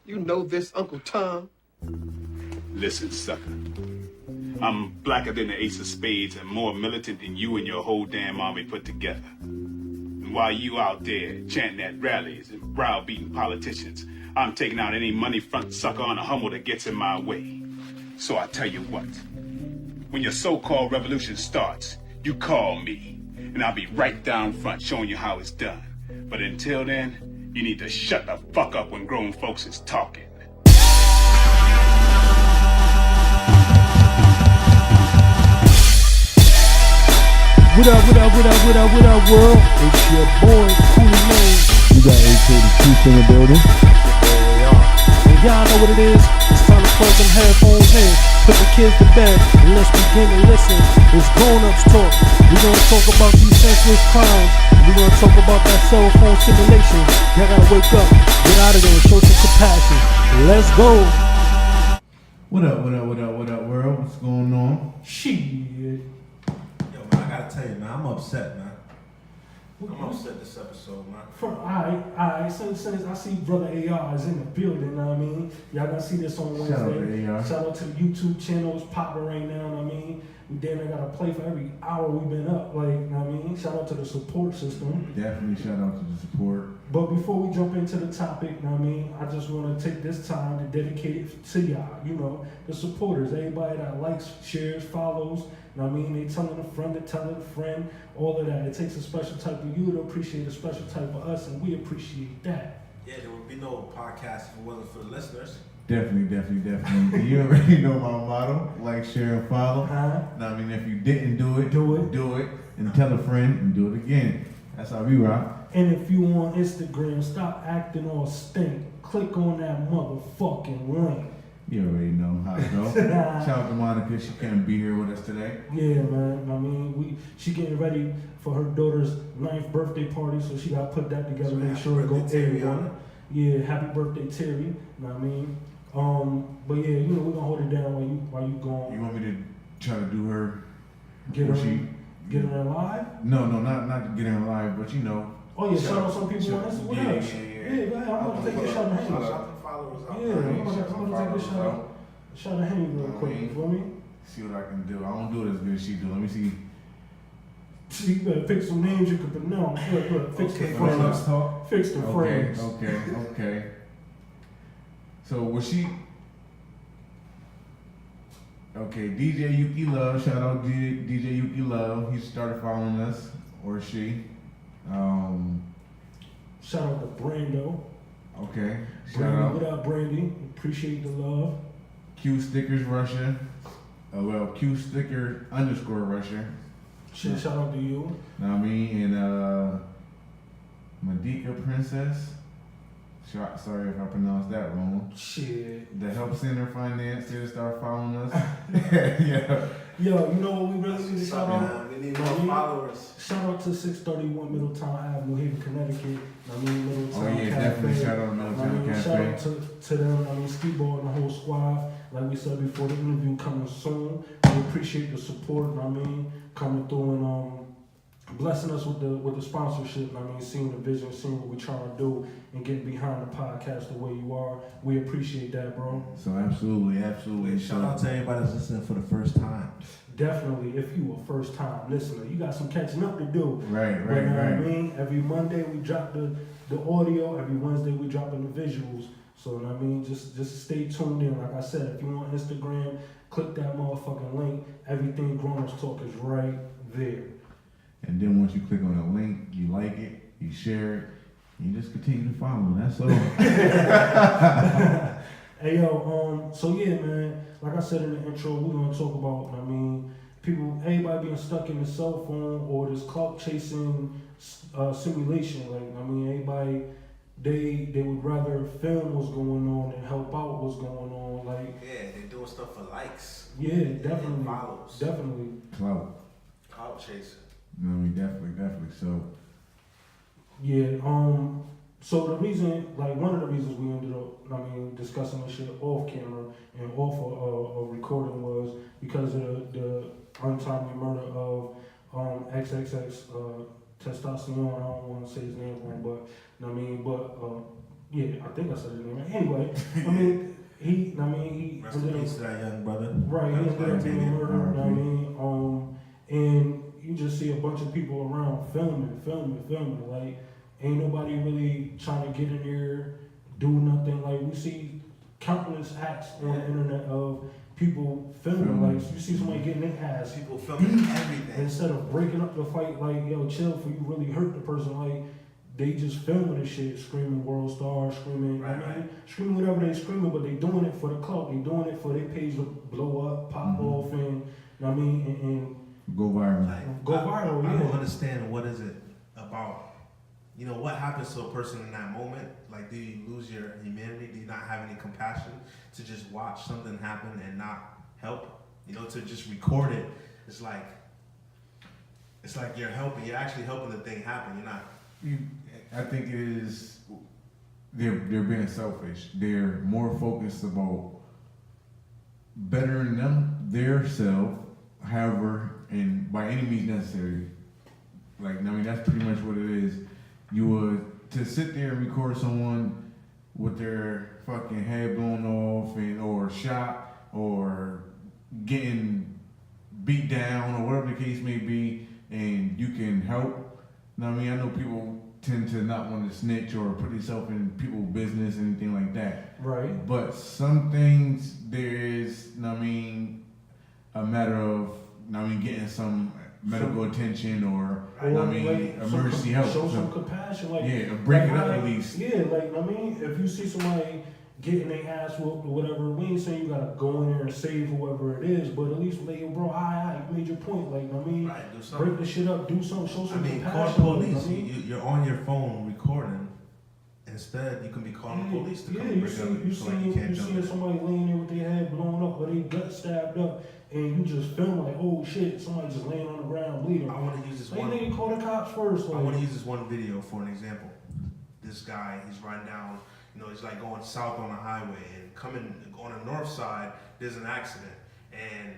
You know this, Uncle Tom. Listen, sucker. I'm blacker than the ace of spades and more militant than you and your whole damn army put together. And while you out there chanting at rallies and browbeating politicians, I'm taking out any money front sucker on a Hummel that gets in my way. So I tell you what, when your so-called revolution starts, you call me, and I'll be right down front showing you how it's done. But until then, you need to shut the fuck up when grown folks is talking. What up, world? It's your boy, Coolie. You got AK in the building. And y'all know what it is. It's time to plug them headphones in, put the kids to bed, and let's begin to listen. It's Grown-Ups Talk. We're going to talk about these senseless crimes. We're going to talk about that cell phone simulation. Y'all got to wake up, get out of there, and show some compassion. Let's go. What up, world? What's going on? Shit. Yo, man, I gotta tell you, man, I'm upset, man. I'm upset this episode, man. Alright, since I see Brother AR is in the building, you know what I mean? Y'all gonna see this on Wednesday. Shout out to AR. Shout out to the YouTube channel, it's popping right now, you know what I mean? We damn near gotta play for every hour we've been up, like, you know what I mean? Shout out to the support system. Definitely shout out to the support. But before we jump into the topic, you know what I mean? I just wanna take this time to dedicate it to y'all, you know, the supporters, everybody that likes, shares, follows. You know what I mean? They telling a friend, they telling a friend, all of that. It takes a special type of you to appreciate a special type of us, and we appreciate that. Yeah, there would be no podcast if it wasn't for the listeners. Definitely. You already know my motto: like, share, and follow. Now, I mean, if you didn't do it, and tell a friend, and do it again. That's how we rock. And if you on Instagram, stop acting all stink. Click on that motherfucking link. You already know how it goes. Shout out to Monica, she couldn't be here with us today. Yeah, man. I mean, she getting ready for her daughter's 9th birthday party, so she got to put that together, make sure it goes everyone. Yeah, happy birthday, Terry. You know what I mean? But yeah, you know, we're gonna hold it down while you gone. You want me to try to do her? Get her live? No, not to get her live, but you know. Oh yeah, shout out some people on Instagram. What else? Yeah. Go ahead. I'm gonna take this shot of Henny. Yeah, I'm gonna take this shot of Henny real quick. You feel me? See what I can do. I won't do it as good as she do. Let me see. See, you better pick some names you can pronounce. Look, fix the frames. Fix the frames. Okay. So was she? Okay, DJ Yuki Love. Shout out DJ Yuki Love. He started following us, or she. Shout out to Brando. Okay. Shout Brandy, out. what up, Brandy? Appreciate the love. Q Stickers Russia. Q Sticker _ Russia. Shit, shout out to you. Know what I mean? And Madika Princess. Sorry if I pronounced that wrong. Shit. The Help Center Finance, they start following us. Yeah. Yo, you know what we really need to shout out? We need more followers. Shout out to 631 Middletown Ave, New Haven, Connecticut. I mean, Middletown Oh yeah, Cafe. definitely shout out to Middletown Cafe. Shout out to them. I mean, Ski-Ball and the whole squad. Like we said before, the interview coming soon. We appreciate the support. I mean, coming through and blessing us with the sponsorship. I mean, seeing the vision, seeing what we're trying to do, and getting behind the podcast the way you are. We appreciate that, bro. So absolutely. Shout out to everybody that's listening for the first time. Definitely, if you a first time listener, you got some catching up to do. Right. What I mean? Every Monday we drop the audio. Every Wednesday we dropping the visuals. So I mean, just stay tuned in. Like I said, if you on Instagram, click that motherfucking link. Everything Grown-Ups Talk is right there. And then once you click on the link, you like it, you share it, you just continue to follow. That's all. Hey yo, so yeah, man. Like I said in the intro, we're gonna talk about. I mean, everybody being stuck in the cell phone or this clout chasing simulation. Like I mean, everybody they would rather film what's going on and help out what's going on. Like Yeah, they're doing stuff for likes. yeah, definitely, Follows. definitely. Clout chasing. No, I mean, definitely. So Yeah, so the reason, like one of the reasons we ended up, discussing this shit off camera and off a recording was because of the untimely murder of XXX Testosterone. I don't want to say his name wrong, but Yeah, I think I said his name. Anyway, I mean, he Rest in peace to that young brother. Right, he ended up being murdered, you know what I mean? And you just see a bunch of people around filming. Like, ain't nobody really trying to get in there, do nothing. Like, we see countless acts on the internet of people filming. Like, you see somebody getting their ass. People filming everything. Instead of breaking up the fight, like, yo, chill for you really hurt the person. Like, they just filming this shit, screaming world star, screaming, screaming whatever they screaming, but they doing it for the clout. They doing it for their page to blow up, pop off, and, you know what I mean, and go viral. Like, go viral, I don't understand what is it about. You know, what happens to a person in that moment? Like, do you lose your humanity? Do you not have any compassion to just watch something happen and not help? You know, to just record it, it's like you're actually helping the thing happen. You're not. I think it is they're being selfish. They're more focused about bettering their self, however, and by any means necessary. Like, I mean, that's pretty much what it is. You would to sit there and record someone with their fucking head blown off or shot or getting beat down or whatever the case may be, and you can help. Now, I mean, I know people tend to not want to snitch or put themselves in people's business, anything like that. right. But some things there is, I mean, a matter of, I mean, getting some medical attention or I mean, like, emergency help. Show some compassion, like, yeah, break it up like, at least. Yeah, like, I mean, if you see somebody getting their ass whooped or whatever, we ain't saying you gotta go in there and save whoever it is, but at least like, yo, bro, you made your point, like, I mean, Right, do something. break the shit up, do something, show some Call compassion. the police. I mean, You're on your phone recording. Instead, you can be calling the police to come you bring see, up you so like you can't jump seeing in. somebody laying there with their head blown up or their gut stabbed up, and you just film like, oh shit, somebody just laying on the ground bleeding. I want to use this Like, one. nigga, call the cops first. I Like, want to use this one video for an example. This guy, he's riding down, you know, he's like going south on the highway and coming on the north side, there's an accident. And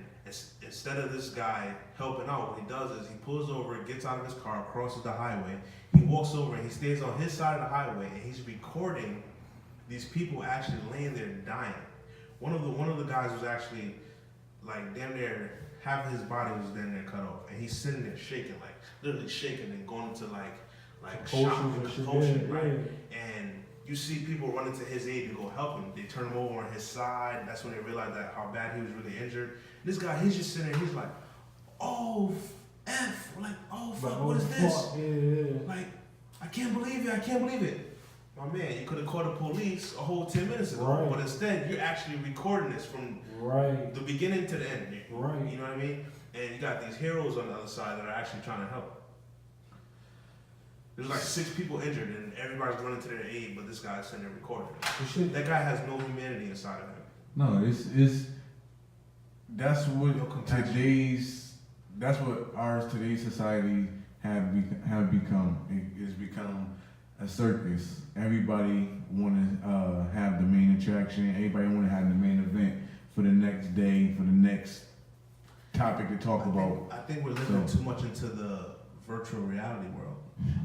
instead of this guy helping out, what he does is he pulls over, gets out of his car, crosses the highway, he walks over and he stays on his side of the highway and he's recording these people actually laying there dying. One of the guys was actually like damn near half of his body was damn near cut off, and he's sitting there shaking, like literally shaking and going into like shock and convulsion, right? And you see people running to his aid to go help him. They turn him over on his side. That's when they realize that how bad he was really injured. This guy, he's just sitting there. He's like, oh f, like oh fuck, what is this? Yeah. Like, I can't believe it. My man, you could have called the police a whole 10 minutes ago, Right. but instead you're actually recording this from Right. the beginning to the end. Right. You know what I mean? And you got these heroes on the other side that are actually trying to help. There's like 6 people injured and everybody's running to their aid, but this guy's sitting there recording. That guy has no humanity inside of him. No, it's that's what No compassion. today's society have become. It's become a circus. Everybody want to have the main attraction. Everybody want to have the main event for the next day, for the next topic to talk about. I think we're living too much into the virtual reality world.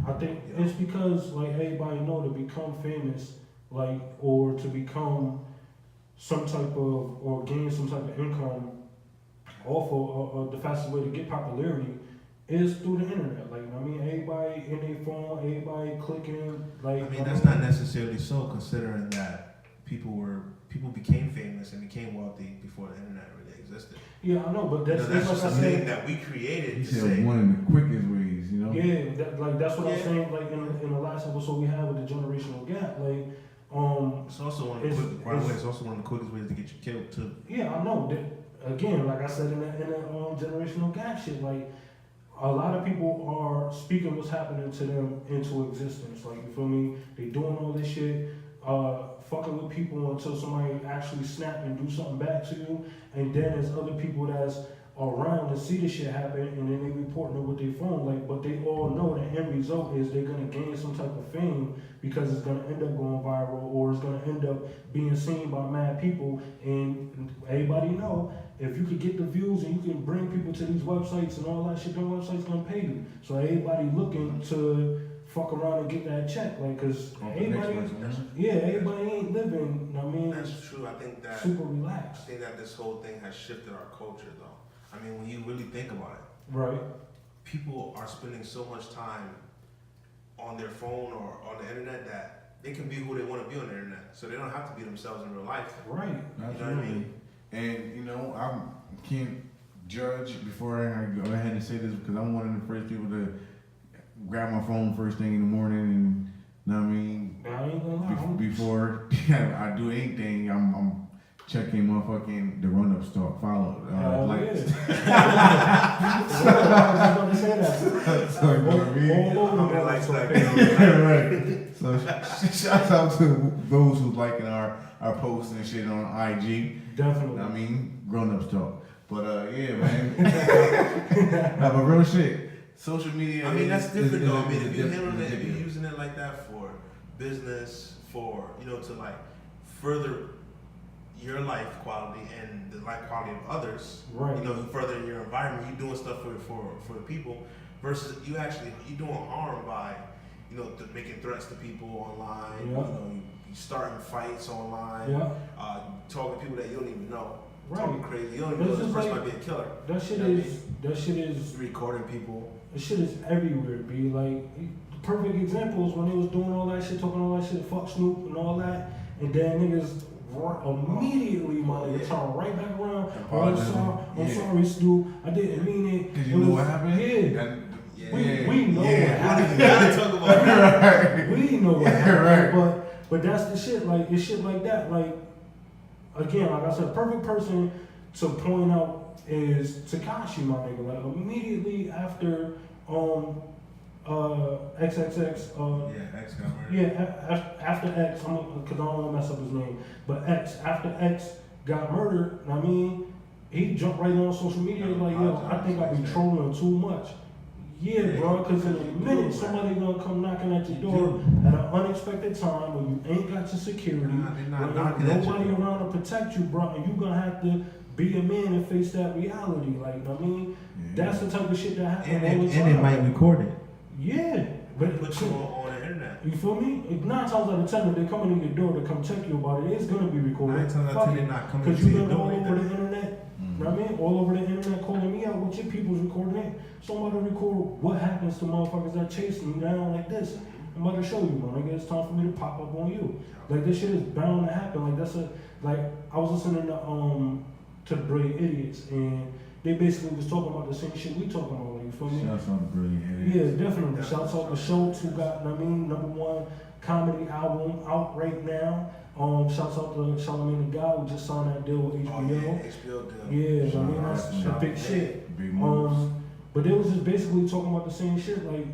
I think it's because like everybody know to become famous, like or to become some type of or gain some type of income off of the fastest way to get popularity is through the internet. Like, I mean, everybody in their phone, everybody clicking. Like, I mean, that's not necessarily so, considering that people became famous and became wealthy before the internet really existed. Yeah, I know, but that's That's like just I something said. that we created. He To said say, one of the quickest ways, you know. Yeah, that's what I'm Yeah. saying. Like in the last episode we had with the generational gap, like it's also one of the quick, by the way, it's also one of the quickest ways to get you killed too. yeah, I know. Again, like I said in the generational gap shit, like a lot of people are speaking what's happening to them into existence. Like, you feel me? They doing all this shit, fucking with people until somebody actually snap and do something back to you. And then there's other people that's around to see this shit happen, and then they reporting it with their phone. Like, but they all know the end result is they're gonna gain some type of fame because it's gonna end up going viral or it's gonna end up being seen by mad people. And everybody know if you could get the views and you can bring people to these websites and all that shit, them websites gonna pay you. So everybody looking to fuck around and get that check, like, cause Off the next everybody, person. everybody ain't living. I mean, That's true. I think that super relaxed. I think that this whole thing has shifted our culture, though. I mean, when you really think about it, Right. people are spending so much time on their phone or on the internet that they can be who they want to be on the internet, so they don't have to be themselves in real life. Right. You know what I Absolutely. mean? And you know, I can't judge before I go ahead and say this because I'm one of the first people to grab my phone first thing in the morning, and you know what I mean. I ain't gonna lie. Before I do anything, I'm checking motherfucking the grownupstalk follow likes. Yeah. I was about to say that. So you know what I mean? All over the Likes grownupstalk that. Right. So shouts out to those who's liking our posts and shit on IG. Definitely. I mean, grown-ups talk. But yeah, man. Nah, but real shit. Social media. I mean, that's different though. I mean, is if you're different. handling it, if you're using it like that for business, for to like further your life quality and the life quality of others, Right. you further in your environment, you're doing stuff for the people, versus you doing harm by making threats to people online. Yeah. You starting fights online. Yeah. Talking to people that you don't even know. Right. Talking crazy. You don't even But know it's this just person like- might be a killer. That shit You know what I is. That shit is. Recording people. That shit is everywhere. Be like the perfect example is when they was doing all that shit, talking all that shit, fuck Snoop and all that, and then niggas immediately, my nigga, turn right back around. Oh, I'm sorry, Snoop. I didn't mean it. Cause It you know was- what happened? Yeah. We know what We happened. gotta talk about that. We know what happened. Right. But that's the shit. Like it's shit like that. Like again, like I said, perfect person to point out is Tekashi, my nigga. Like immediately after XXX. X got murdered. Yeah, after X, because I don't want to mess up his name, but after X got murdered, I mean, he jumped right on social media like, yo, I think I be trolling too much. Yeah, bro, because in a minute, somebody gonna come knocking at your door at an unexpected time when you ain't got your security, They're not when knocking ain't at your nobody door. around to protect you, bro, and you gonna have to be a man and face that reality. Like, I mean, that's the type of shit that happens all the time. And it might record it. Yeah, but Put you on the internet. you feel me? 9 times out of 10, if they coming in your door to come check you about it, it's gonna be recorded. 9 times out of 10 they're not coming Because to you've your been door all over either. the internet. You know what I mean? All over the internet calling me out with your people's recording it. So I'm about to record what happens to motherfuckers that chase me down like this. I'm about to show you, man. Like, it's time for me to pop up on you. Like, this shit is bound to happen. Like, I was listening to the Brilliant Idiots, and they basically was talking about the same shit we talking about. Like, you feel me? Shouts out to Brilliant Yeah, Idiots. definitely. Shouts out to Schultz, who got, #1 comedy album out right now. Shouts out to Charlamagne the God, who just signed that deal with HBO. Oh yeah, HBO deal. Yeah, Shout that's out, the shout big out. shit. Big moves. But they was just basically talking about the same shit. Like,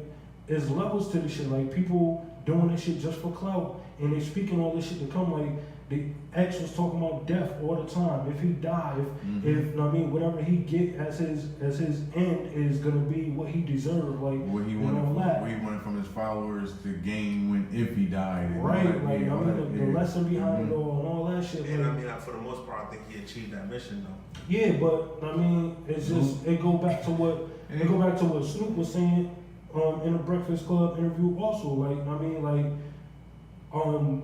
there's levels to this shit. Like, people doing this shit just for clout, and they speaking all this shit to come. Like, the ex was talking about death all the time. If he died, if whatever he get as his end is gonna be what he deserved. Like, What he wanted from his followers to gain if he died. and right? all that, Like, yeah, all that, the yeah. lesson behind it all and all that shit. And like, for the most part, I think he achieved that mission though. yeah, but it's just it go back to what Snoop was saying in the Breakfast Club interview also.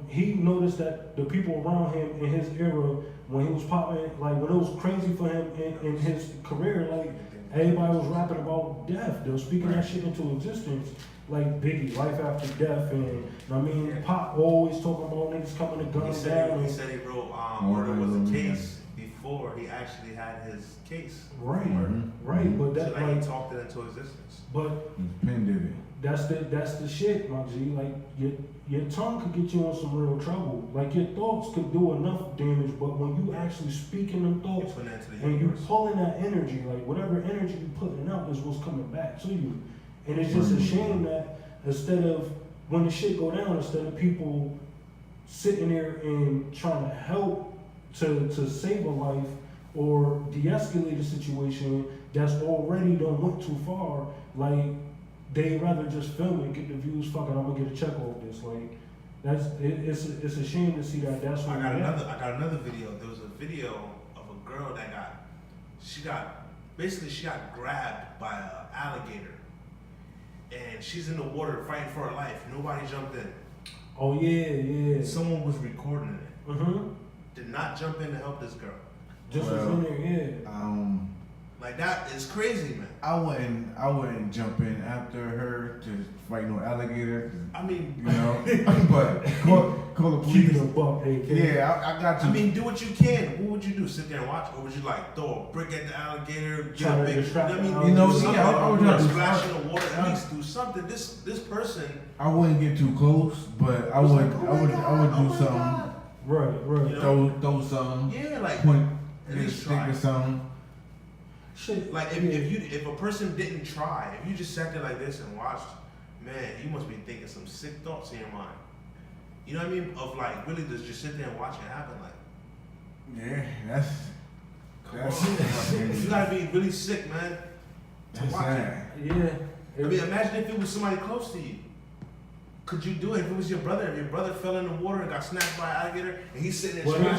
He noticed that the people around him in his era, when he was popping, like when it was crazy for him in his career, like everybody was rapping about death. They were speaking that shit into existence. Like Biggie, life after death, and Pop always talking about niggas coming to gun He down. said he wrote Murder Was a Case before he actually had his case. Right, Mhm. right, but So that like like, he talked it into existence. but Penn did it. that's the shit, my G. Like your tongue could get you in some real trouble. Like your thoughts could do enough damage, but when you actually speaking them You thoughts put that into the and you universe. pulling that energy, like whatever energy you putting out is what's coming back to you. And it's just a shame that instead of when the shit go down, instead of people sitting there and trying to help to save a life or de-escalate a situation that's already done went too far, like they rather just film it, get the views, fuck it, I'm gonna get a check off this. Like it's a shame to see that. That's what I got another video. There was a video of a girl that got grabbed by an alligator, and she's in the water fighting for her life. Nobody jumped in. Oh yeah. Someone was recording it. Mm-hmm. Did not jump in to help this girl. Just was in there, yeah. Like that is crazy, man. I wouldn't jump in after her to fight no alligator. I mean, you know, but call the police. Keep it a buck, AK. Yeah, I got you. I mean, do what you can. What would you do? Sit there and watch, or would you like throw a brick at the alligator? Get a big, I mean, you know, something, I would try to splash in the water. At least do something. This person. I wouldn't get too close, but I would do something. Right. You know? Throw something. Yeah, like point at a least stick try. or something. Shit. Like if a person didn't try, if you just sat there like this and watched, man, you must be thinking some sick thoughts in your mind. You know what I mean? Of like really just sit there and watch it happen. Like, Yeah, that's you gotta be really sick, man, to that's watch sad. it. Yeah. I mean, imagine if it was somebody close to you. Could you do it if it was your brother? If your brother fell in the water and got snapped by an alligator, and he's sitting there I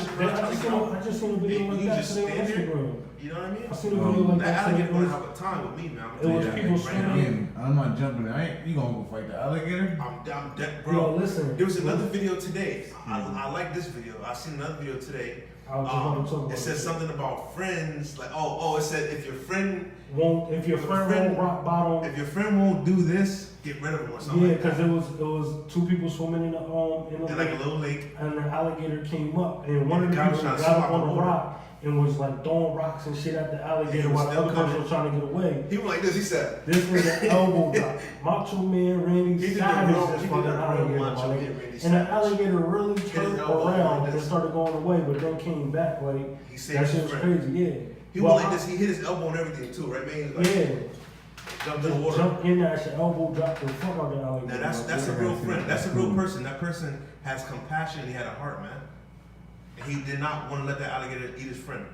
just seen a video like you that just today on stand there? Instagram. You know what I mean? I seen a video like That that. alligator today. gonna have a time with me, man. I'm It gonna was tell you people that right now. swimming. I'm not jumping in. You gonna go fight the alligator? I'm dead, bro. Yo, listen. There was another video today. I like this video. I seen another video today. I was just want to talk about It said something about friends. Like, it said if your friend if your friend won't rock bottom. if your friend won't do this, get rid of him or something. Yeah, like that. because it was two people swimming in a And like a little lake. and the alligator came up, and one of the guy people was got trying to up swim on out the the rock and was like throwing rocks and shit at the alligator He was while the still other person coming. was trying to get away. He was like this. He said. This nigga elbow drop. Macho Man Randy He did the Savage real just hit fucking the real alligator, Macho my Man nigga. Randy And the Savage. alligator really his turned elbow around like and this. started going away, but then came back like He saved that shit his was friend. crazy. Yeah. He Well, was like this. He hit his elbow and everything too, right, man? He was like, Yeah. jumped in the water. Jump in there, your elbow dropped the fuck out the alligator. Now that's a real friend. That's a real person. That person has compassion. And he had a heart, man. And he did not want to let that alligator eat his friend.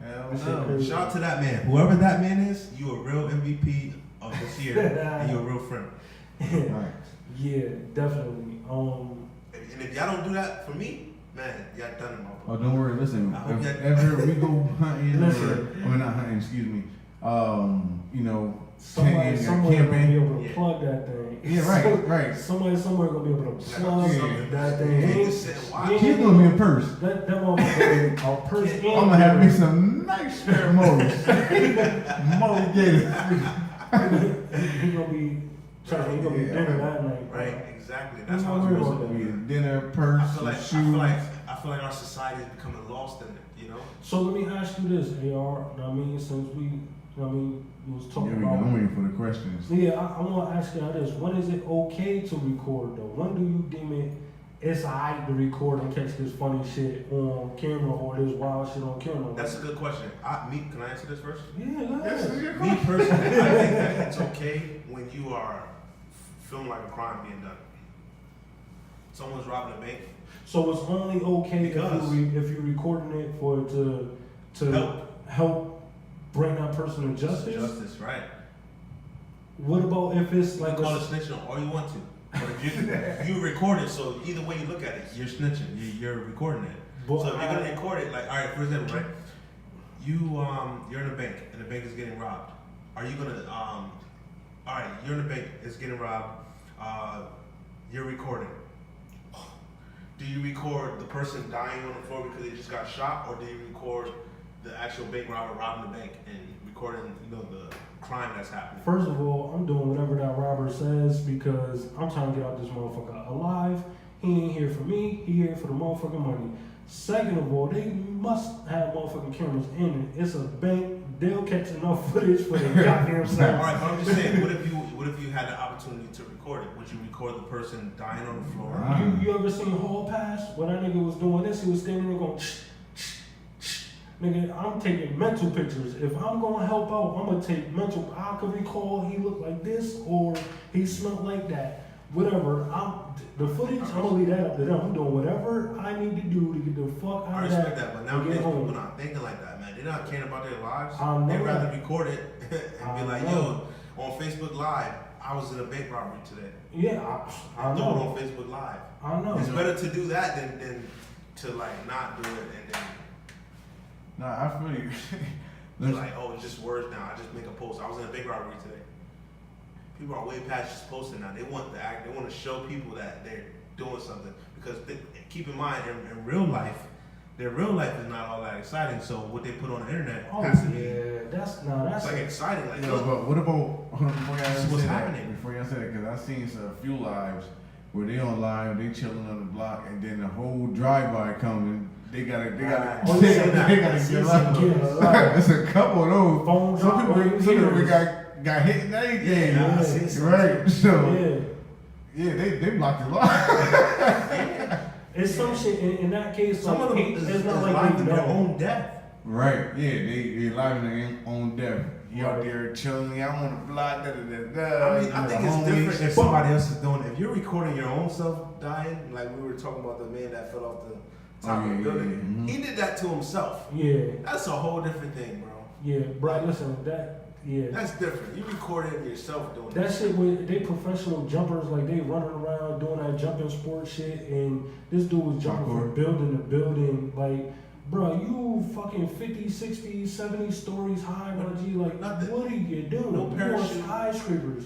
Hell That shit no. crazy. Shout out to that man. Whoever that man is, you a real MVP of this year, and you a real friend. Right. Yeah, definitely. And if y'all don't do that for me, man, y'all done in my book. Oh, don't worry. Listen, I hope if that- ever we go hunting, Listen. I mean not hunting. Excuse me. You know, Somebody somewhere gonna be camping. able to Yeah. plug that thing. Yeah, right. Somebody somewhere gonna be able to plug Yeah. that You thing. can't just sit and watch. He's gonna be a purse. That motherfucker, a purse. Yeah. I'm gonna have me some nice pheromones. Mo Gator. He gonna be trying. He gonna be Yeah. dinner that night. Right, exactly. That's You how know, it's we're supposed to gonna be. Be a dinner, purse, I some feel like our society is becoming lost in it. You know. So let me ask you this, AR. You know what I mean, since we was talking Here we go. about. I'm waiting for the questions. Yeah, I want to ask you this. When is it okay to record though? When do you deem it's alright to record and catch this funny shit on camera or this wild shit on camera? That's a good question. Can I answer this first? Yeah, go This is ahead. your Me question. personally, I think that it's okay when you are feeling like a crime being done. Someone's robbing a bank. So it's only okay Because- if you're recording it for to help bring that person to justice. Justice, right? What about if it's like You call a, it snitching all you want to. But if you record it, so either way you look at it, you're snitching. You're recording it. But So if you're gonna record it, like, all right, for example, right? You're in a bank and the bank is getting robbed. Are you gonna all right, you're in a bank, it's getting robbed. You're recording. Do you record the person dying on the floor because they just got shot, or do you record the actual bank robber robbing the bank and recording, the crime that's happening? First of all, I'm doing whatever that robber says because I'm trying to get out this motherfucker alive. He ain't here for me. He here for the motherfucking money. Second of all, they must have motherfucking cameras in it. It's a bank. They'll catch enough footage for the goddamn All self. right, but I'm just saying, what if you had the opportunity to record it? Would you record the person dying on the floor? Wow. You ever seen Hall Pass? When that nigga was doing this, he was standing there going, nigga, I'm taking mental pictures. If I'm gonna help out, I'm gonna take mental. I could recall he looked like this or he smelled like that. Whatever. The footage, I'm gonna leave that up to them. I'm doing whatever I need to do to get the fuck I out of respect that. that, but and nowadays get home. people not thinking like that, man. They're not caring about their lives. I know They'd rather that. record it and be I like, know. yo, on Facebook Live, I was in a bank robbery today. Yeah, I And throw it know. on Facebook Live. I know. It's better to do that than to like not do it and then Nah, I feel you. be like, oh, it's just words now. I just make a post. I was in a bank robbery today. people are way past just posting now. They want to act. They want to show people that they're doing something. Because keep in mind, in real life, their real life is not all that exciting. So what they put on the internet has to be. That's like exciting. Like, but what about before y'all This is what's say that? happening. Before y'all say that, because I seen a few lives where they on live, they chilling on the block, and then the whole drive-by coming. They gotta get live. It's a couple of those. Some people got hit and everything. Right? So they blocked the line. It's some shit in that case. Some like, of them it's not like live they in their know. own death. Right, yeah, they live in their own death. You out there chilling, I'm on the block, I mean, I think it's different if somebody else is doing it. If you're recording your own self dying, like we were talking about the man that fell off the top of the building, he did that to himself. Yeah. That's a whole different thing, bro. Yeah, bro, listen, That's different. You recording yourself doing that shit with they professional jumpers, like they running around doing that jumping sport shit, and this dude was jumping from building to building, like, bro, you fucking 50, 60, 70 stories high, G, like, nothing. What are you doing? No parachute. You skyscrapers,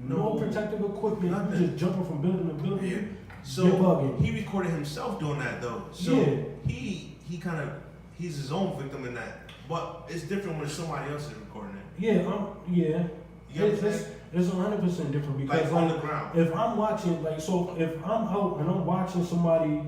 no protective equipment, nothing. you just jumping from building to building. Yeah. So You're bugging. he recorded himself doing that though. So he kind of he's his own victim in that. But it's different when somebody else is recording it. Yeah. You understand? It's 100% different because like on the ground. If I'm watching, like, so if I'm out and I'm watching somebody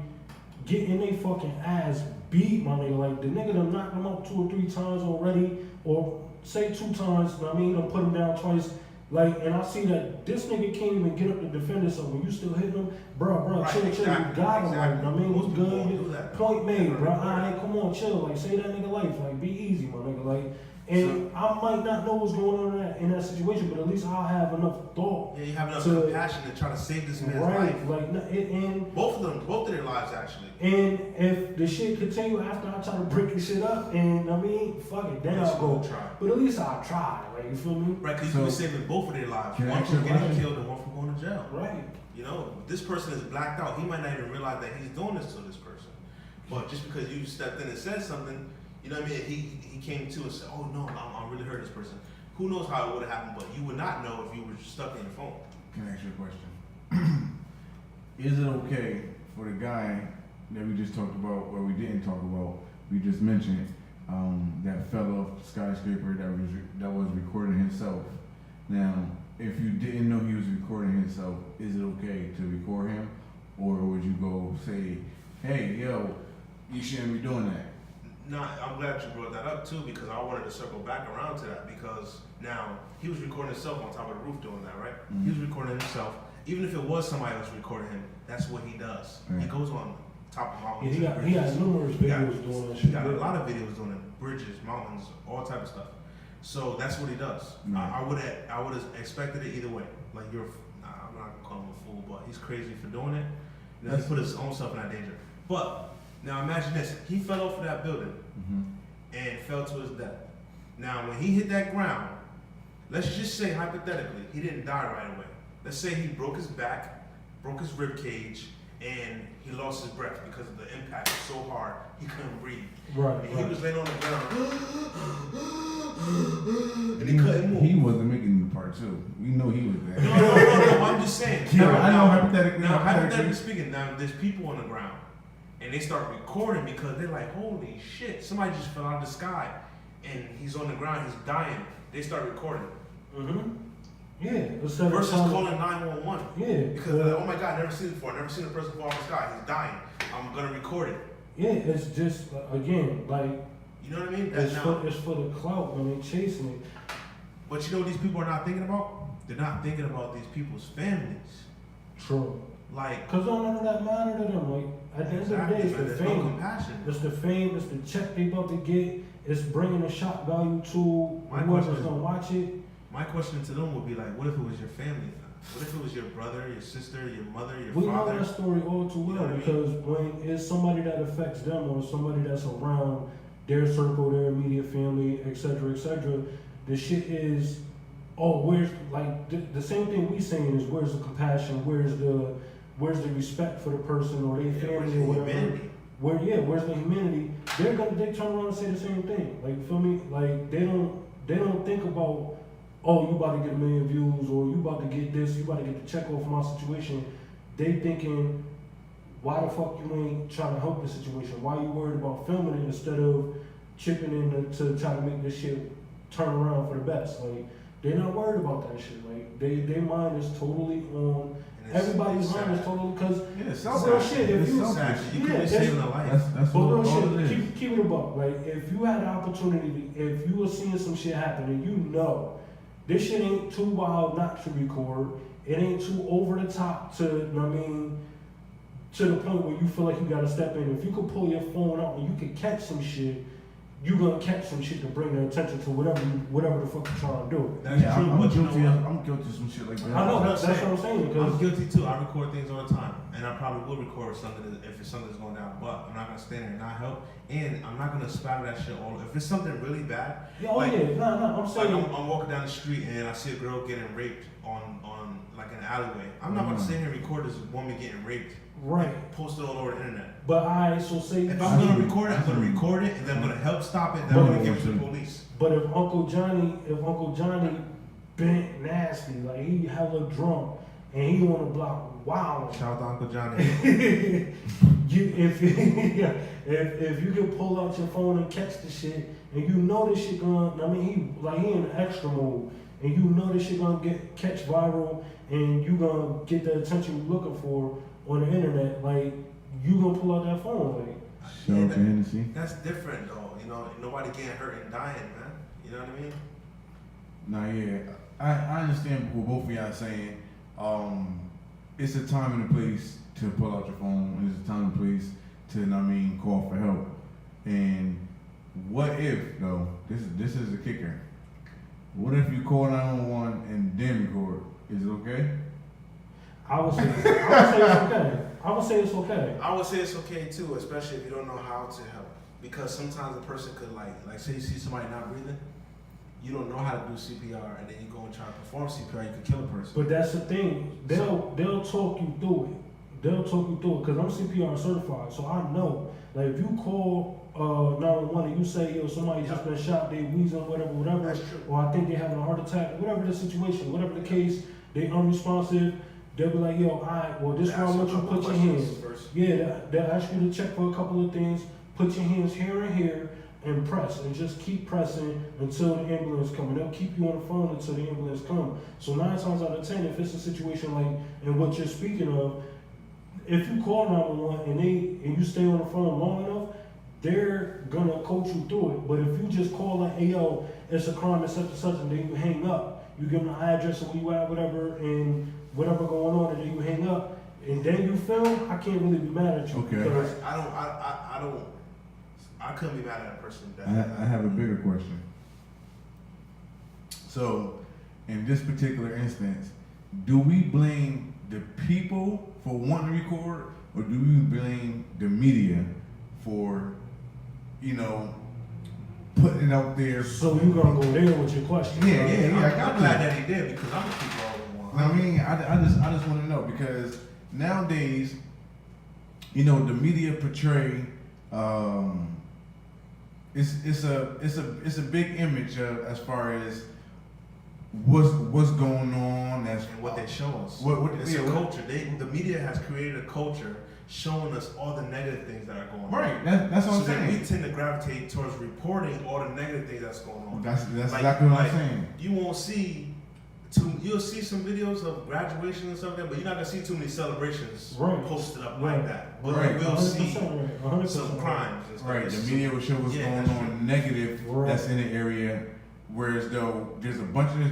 getting their fucking ass beat, my nigga, like the nigga done knocked them out 2 or 3 times already, or say 2 times, I mean, done put him down twice, like, and I see that this nigga can't even get up to defend himself when you still hitting him, bro, Right, chill, exactly, you got him, like, I mean, what's Most people won't good, do that, point made, bro, Right. alright, come on, chill, like, say that nigga life, like, be easy, my nigga, like, and I might not know what's going on in that situation, but at least I'll have enough thought. Yeah, you have enough compassion to try to save this man's life. Like, and both of their lives actually. And if the shit continue after I try to break the shit up, and I mean, fuck it, then I'll go try. But at least I'll try, like, you feel me? Right, because you can be saving both of their lives. Can I One ask from you a getting question? killed and one from going to jail. Right. You know, this person is blacked out. He might not even realize that he's doing this to this person. But just because you stepped in and said something, you know what I mean? He came to and said, oh no, I'm really hurt this person. Who knows how it would have happened, but you would not know if you were stuck in your phone. Can I ask you a question? Is it okay for the guy that we just talked about, or we didn't talk about, we just mentioned, that fell off skyscraper that was recording himself? Now, if you didn't know he was recording himself, is it okay to record him? Or would you go say, hey, yo, you shouldn't be doing that? No, I'm glad you brought that up too, because I wanted to circle back around to that, because now he was recording himself on top of the roof doing that, right? Mm-hmm. He was recording himself. Even if it was somebody else recording him, that's what he does. Right. He goes on top of Yeah, mountains. he got numerous videos doing that shit. He got a lot of videos doing it, bridges, mountains, all type of stuff. So that's what he does. Right. I would have expected it either way. Like I'm not gonna call him a fool, but he's crazy for doing it. You know, he put his own self in that danger. But now imagine this: he fell off of that building and fell to his death. Now, when he hit that ground, let's just say hypothetically, he didn't die right away. Let's say he broke his back, broke his rib cage, and he lost his breath because of the impact was so hard he couldn't breathe. Right. And he was laying on the ground, and he couldn't move. He wasn't making the part 2. We know he was there. No, I'm just saying. Yeah, I know hypothetically. Now, hypothetically speaking, now there's people on the ground, and they start recording because they're like, holy shit, somebody just fell out of the sky, and he's on the ground, he's dying. They start recording. Yeah. Versus calling 911. Yeah. Because they're like, oh my God, never seen it before. Never seen a person fall out of the sky. He's dying. I'm gonna record it. Yeah, it's just, again, like, You know what I mean? it's for the clout when they chasing it. But you know what these people are not thinking about? They're not thinking about these people's families. True. Like, Cause none of that matter to them. Like, at the end of the day, it's the there's no fame. compassion. It's the fame. It's the check they about to get. It's bringing a shock value to My whoever's question- gonna watch it. My question to them would be like, what if it was your family? What if it was your brother, your sister, your mother, your We know father? that story all too You know well what I mean? because when it's somebody that affects them or somebody that's around their circle, their immediate family, etc., the shit is, oh, where's, like, the same thing we saying is, where's the compassion, where's the respect for the person or their family or whatever. Humanity. Where's the humanity? They turn around and say the same thing. Like, feel me? Like, they don't think about, oh, you about to get 1 million views, or you about to get this, you about to get the check off my situation, they thinking, why the fuck you ain't trying to help the situation? Why you worried about filming it instead of chipping in to try to make this shit turn around for the best? Like, they're not worried about that shit. Like, their mind is totally on. Everybody's mind is totally because real shit. If you could be saving a life. That's but real all it shit, is. keep it a buck. Like, if you had the opportunity, if you were seeing some shit happen and you know this shit ain't too wild not to record, it ain't too over the top to, I mean, to the point where you feel like you gotta step in. If you could pull your phone out and you could catch some shit, you gonna catch some shit to bring their attention to whatever the fuck you're trying to do. That's true, I'm but you know guilty. what? I'm guilty of some shit like that. I know that's what I'm saying. I'm guilty too. I record things all the time, and I probably will record something if it's something that's going down. But I'm not gonna stand there and not help, and I'm not gonna spatter that shit all. If it's something really bad, I'm saying. like I'm walking down the street and I see a girl getting raped on like an alleyway. I'm not gonna sit here and record this woman getting raped. Right. Post it all over the internet. But so say if I'm gonna record it, I'm gonna record it, and then I'm gonna help stop it. Then I'm gonna give it to the police. But if Uncle Johnny bent nasty, like he hella drunk, and he on the block, wow. Shout out to Uncle Johnny. If you can pull out your phone and catch the shit, and you know this shit gonna, I mean, he in extra mode, and you know this shit gonna catch viral, and you gonna get the attention you're looking for on the internet, like, you gonna pull out that phone, like. Shout out to Hennessy. That's different though, you know, nobody getting hurt and dying, man. You know what I mean? Nah, yeah. I understand what both of y'all saying. It's a time and a place to pull out your phone, and it's a time and place to, call for help. And what if, though, this is the kicker. What if you call 911 and then record? Is it okay? I would say it's okay. I would say it's okay. I would say it's okay too, especially if you don't know how to help. Because sometimes a person could like say you see somebody not breathing, you don't know how to do CPR, and then you go and try to perform CPR, you could kill a person. But that's the thing. They'll talk you through it. They'll talk you through it because I'm CPR certified, so I know. Like if you call 911 and you say, yo, somebody just been shot, they wheezing, whatever, That's true. or I think they having a heart attack, whatever the situation, whatever the case, they unresponsive. They'll be like, yo, all right, well, this is where I want you to put your hands. Yeah, they'll ask you to check for a couple of things. Put your hands here and here and press. And just keep pressing until the ambulance comes. And they'll keep you on the phone until the ambulance comes. So 9 times out of 10, if it's a situation like in what you're speaking of, if you call 911 and you stay on the phone long enough, they're going to coach you through it. But if you just call like, hey, yo, it's a crime and such, and then you hang up, you give them the address of where you at, whatever, and whatever going on, and then you hang up, and then you film, I can't really be mad at you. Okay. Because I couldn't be mad at a person that. I have a bigger question. So, in this particular instance, do we blame the people for wanting to record, or do we blame the media for, putting it out there? So you gonna go there with your question? Yeah. I'm glad that he did, because I'm gonna keep all the one. I just want to know, because nowadays, the media portray it's a big image as far as what's going on And what they show us. It's a culture. The media has created a culture showing us all the negative things that are going on. Right. That's what I'm saying. Then we tend to gravitate towards reporting all the negative things that's going on. That's exactly what I'm saying. You won't see. You'll see some videos of graduation and something, but you're not gonna see too many celebrations posted up like that. But you will see some crimes and stuff. Right, the media will show what's going on negative that's in the area, whereas though there's a bunch of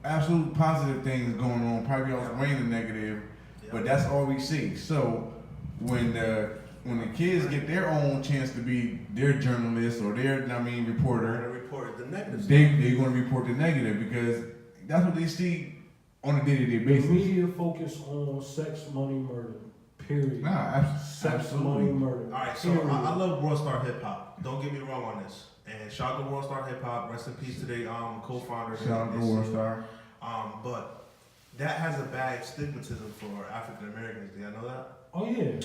absolute positive things going on, probably outweighing the negative, but that's all we see. So when the kids get their own chance to be their journalist or their reporter, report the negative. They're going to report the negative because that's what they see on a day-to-day basis. The media focus on sex, money, murder. Period. Sex, absolutely. money, murder. All right, so I love World Star Hip Hop. Don't get me wrong on this. And shout out to World Star Hip Hop. Rest in peace to their co-founder. Shout out to World Star. But that has a bad stigmatism for African Americans. Do y'all know that? Oh yeah.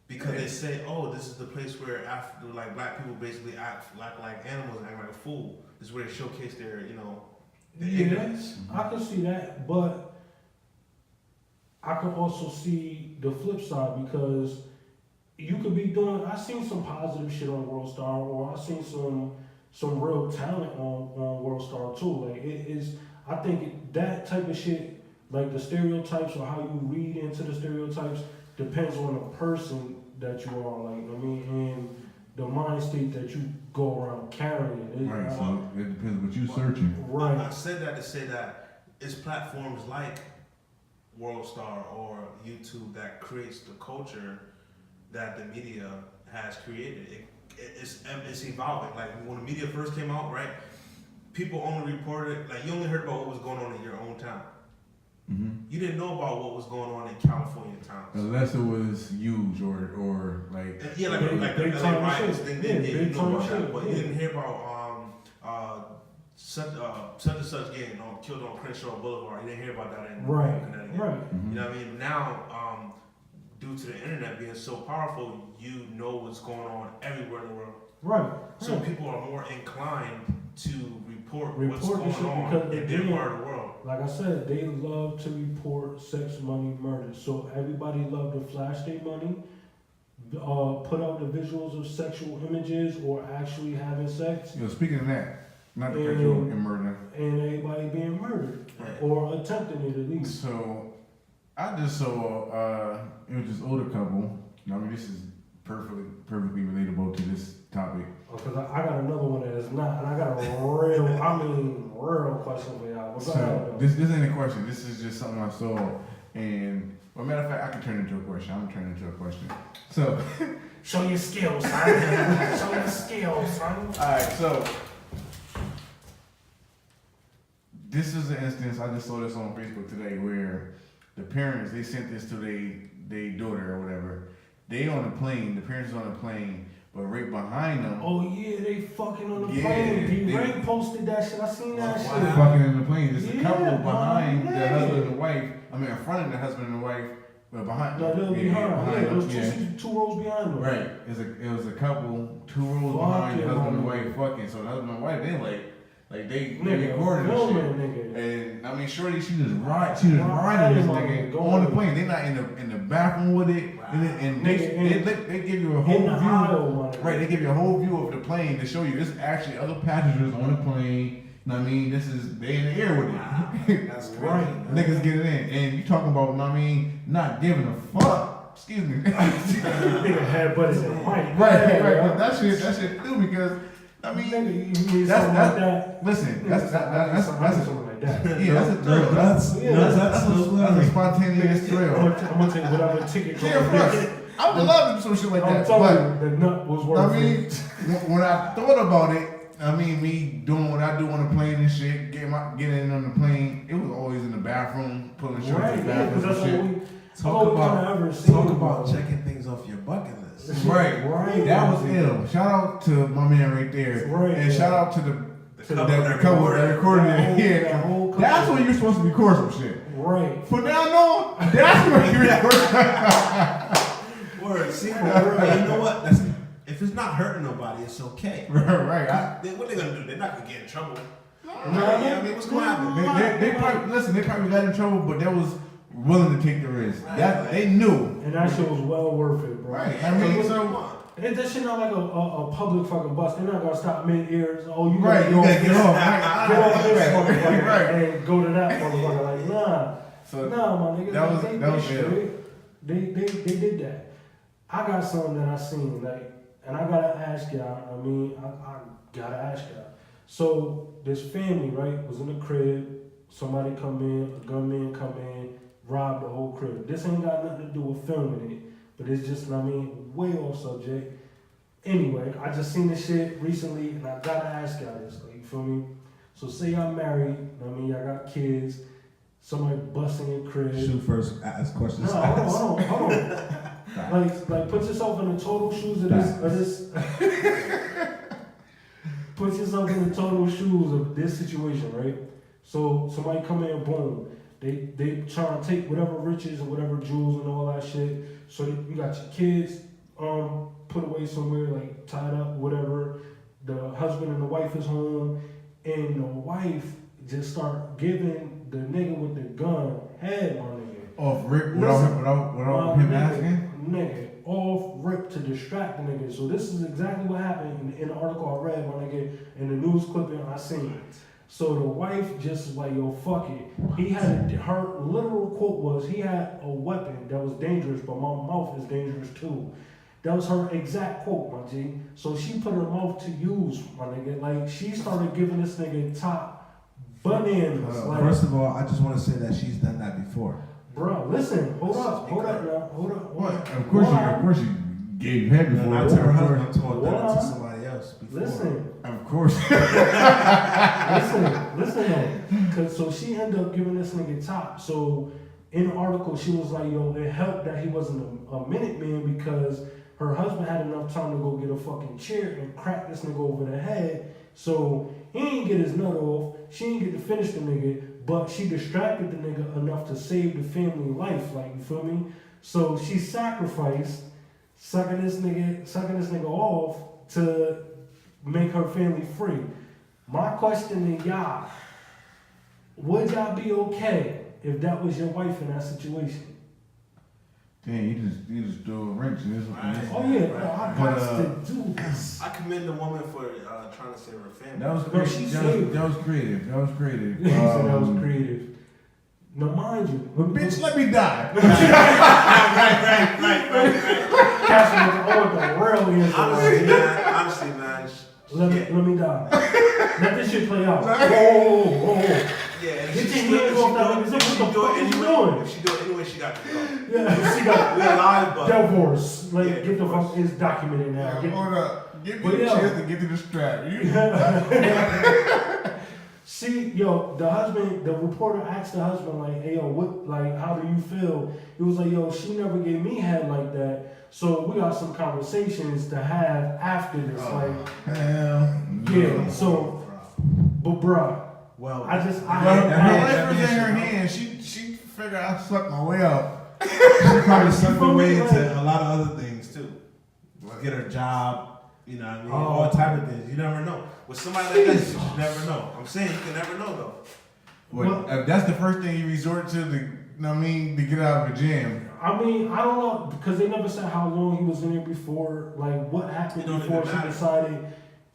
Because they say, oh, this is the place where black people basically act like animals and act like a fool. This is where they showcase their, ignorance. I can see that, but I can also see the flip side because you could be doing. I seen some positive shit on World Star, or I seen some real talent on World Star too. Like it is, I think that type of shit, like the stereotypes or how you read into the stereotypes, depends on the person that you are. Like I mean, and the mind state that you go around carrying. Right. So it depends what you searching. Right. I said that to say that it's platforms like World Star or YouTube that creates the culture that the media has created. It's evolving. Like when the media first came out, right? People only reported, like you only heard about what was going on in your own town. Mm-hmm. You didn't know about what was going on in California towns. Unless it was huge or like. Yeah, like the LA riots thing. Yeah, you know about that, but you didn't hear about such and such getting killed on Crenshaw Boulevard. You didn't hear about that in Connecticut. Right. Mm-hmm. You know what I mean? Now, due to the internet being so powerful, you know what's going on everywhere in the world. Right. So people are more inclined to report what's the going shit on because in their part of the world. Like I said, they love to report sex, money, murder. So everybody love to flash their money, put out the visuals of sexual images or actually having sex. You know, speaking of that, not to cut you off and murder. And everybody being murdered or attempting it at least. So I just saw it was this older couple. I mean, this is perfectly relatable to this topic. Because I got another one that is not, and I got a real question for y'all. So this ain't a question. This is just something I saw, and well, matter of fact, I can turn it into a question. I'm gonna turn it into a question. So show your skills, son. Show your skills, son. All right, so this is an instance. I just saw this on Facebook today where the parents they sent this to their daughter or whatever. They on the plane. The parents is on the plane. But right behind them. Oh yeah, they fucking on the plane. Ray posted that shit. I seen that shit. Fucking in the plane. There's a couple behind the husband and the wife. I mean, in front of the husband and the wife, but behind. No, they're behind. Yeah, them. Those two rows behind them. Right. It was a couple, 2 rows behind the husband and the wife fucking. So the husband and wife, they recorded this shit. And I mean, shorty, she just riding this nigga on the plane. They not in the bathroom with it. And they give you a whole view. Right, they give you a whole view of the plane to show you there's actually other passengers on the plane. You know what I mean? They in the air with it. That's right. Niggas get it in. And you talking about, you know what I mean, not giving a fuck. Excuse me. Nigga had buddies in white. Right. That shit too, because I mean, listen, that's something like that. Yeah, that's a spontaneous thrill. I'm gonna take whatever ticket. I would love to do some shit like that. But the nut was worth I mean, when I thought about it, I mean, me doing what I do on the plane and shit, getting in on the plane, it was always in the bathroom, pulling shit in the bathroom and shit. Talk about checking things off your bucket list. Right. That was ill. Shout out to my man right there. And shout out to the couple that recorded it. Yeah. That's when you're supposed to record some shit. Right. From now on, that's when you record. Word. See, you know what? If it's not hurting nobody, it's okay. Right. What they gonna do? They're not gonna get in trouble. I mean, what's gonna happen? They probably got in trouble, but they was willing to take the risk. They knew. And that shit was well worth it, bro. Right. I mean, that shit not like a public fucking bus. They're not gonna stop mid-ears. Oh, you gotta get off. Get off this motherfucker and go to that motherfucker. Like, nah, my nigga. That was they did that. I got something that I seen, like, and I gotta ask y'all. I mean, I gotta ask y'all. So this family, right, was in the crib. Somebody come in, a gunman come in, rob the whole crib. This ain't got nothing to do with filming it, but it's just, I mean, way off subject. Anyway, I just seen this shit recently, and I gotta ask y'all this, like, you feel me? So say y'all married, I mean, y'all got kids, somebody busting your crib. Shoot first, ask questions. No, hold on. Like, put yourself in the total shoes of this. Put yourself in the total shoes of this situation, right? So somebody come in, boom. They trying to take whatever riches and whatever jewels and all that shit. So you got your kids put away somewhere, like tied up, whatever. The husband and the wife is home, and the wife just start giving the nigga with the gun head, my nigga. Off rip Listen, without him asking? Nigga, off rip to distract the nigga. So this is exactly what happened in the article I read, my nigga, in the news clipping I seen. So the wife just was like, yo, fuck it. Her literal quote was, he had a weapon that was dangerous, but my mouth is dangerous too. That was her exact quote, my G. So she put her mouth to use, my nigga. Like, she started giving this nigga top bananas. Like, First of all, I just want to say that she's done that before. bro, listen, hold up. What? Of course you gave head before. Not to her husband, I'm talking about to somebody else before. Listen. Of course. listen though. Cause so she ended up giving this nigga top. So in the article, she was like, yo, it helped that he wasn't a minute man because her husband had enough time to go get a fucking chair and crack this nigga over the head. So he didn't get his nut off. She didn't get to finish the nigga, but she distracted the nigga enough to save the family life. Like, you feel me? So she sacrificed sucking this nigga off to make her family free. My question to y'all, would y'all be okay if that was your wife in that situation? Damn, you just threw a wrench in this one. Oh yeah, bro, I got to do this. I commend the woman for trying to save her family. That was Bro, creative. That was creative. That was creative. He said that was creative. Now mind you, Bitch, let me die. Right. Castle was the real answer. Honestly, man. Let me die. Let this shit play out. Whoa. Yeah, and Get if your hands off that nigga. What the fuck is you doing? If she do it anyway, she got to go. Yeah, she got We're live, but divorce. Like, Yeah, get the divorce. fuck, it's documented now. Get, Hold up. Give me But a yeah. chance to get to the strap. See, yo, the reporter asked the husband, like, hey, yo, how do you feel? He was like, yo, she never gave me head like that. So we got some conversations to have after this. Hell. Yeah, so, but bruh, Well, I My had life was in her hand. She figured I sucked my way up. she probably sucked her way Like- into a lot of other things too. Get her job, you know what I mean? All type of things. You never know. with somebody like that, you just never know. I'm saying you can never know though. What, if that's the first thing you resort to, to get out of a jam. I mean, I don't know, because they never said how long he was in there before, like what happened It don't before even she matter. decided.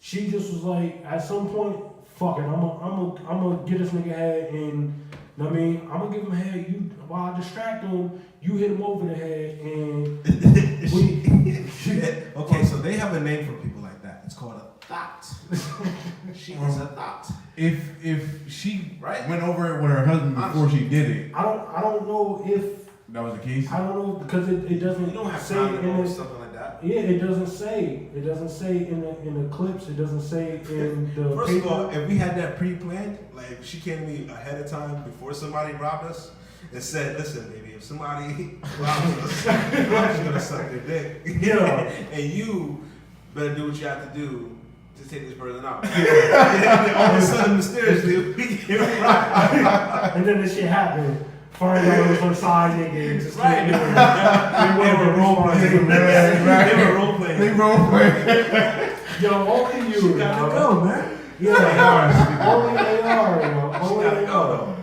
She just was like, at some point, fuck it, I'm gonna get this nigga head, and I mean, I'm gonna give him head. You, while I distract him, you hit him over the head, and Okay, so they have a name for people like that. It's called a thought. She is a thought. If she Right. went over it with her husband before she did it, I don't know if that was the case. I don't know because it doesn't You don't have say time to in know it. something like that. Yeah, it doesn't say. It doesn't say in the clips. It doesn't say in the First paper. of all, if we had that pre-planned, like if she came to me ahead of time before somebody robbed us and said, "Listen, baby, if somebody robs us, I'm just gonna suck their dick." Yeah. And you better do what you have to do to take this person out. And then all of a sudden, mysteriously, we get robbed. And then this shit happened. Find out it was her side nigga. Just Right. keep doing it. They were role playing. They were role playing. They role play. Yo, only you. She gotta go, man. Yeah, only they are, yo. She Only gotta they go are. though.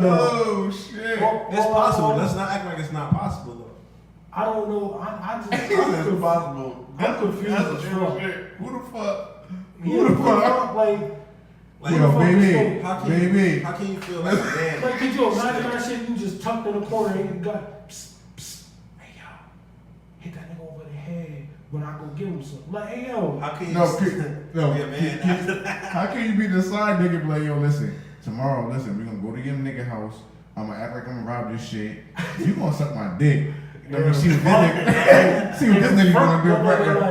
Oh shit. It's possible. Let's not act like it's not possible though. I don't know. I just. That's impossible. I'm confused That's as a fuck. shit. Who the fuck? Yeah, Who the fuck? Like, Like, Yo, fuck baby, is how can baby. how can you feel like a man? like, could you imagine that shit? You just tucked in the corner and you got, psst, psst, hey yo, hit that nigga over the head when I go give him some. Like, hey yo, How can you No, be a man after that? How can you be the side nigga and be like, yo, listen, tomorrow, we're gonna go to your nigga house. I'm gonna act like I'm gonna rob this shit. You gonna suck my dick. Let me see what this nigga gonna do.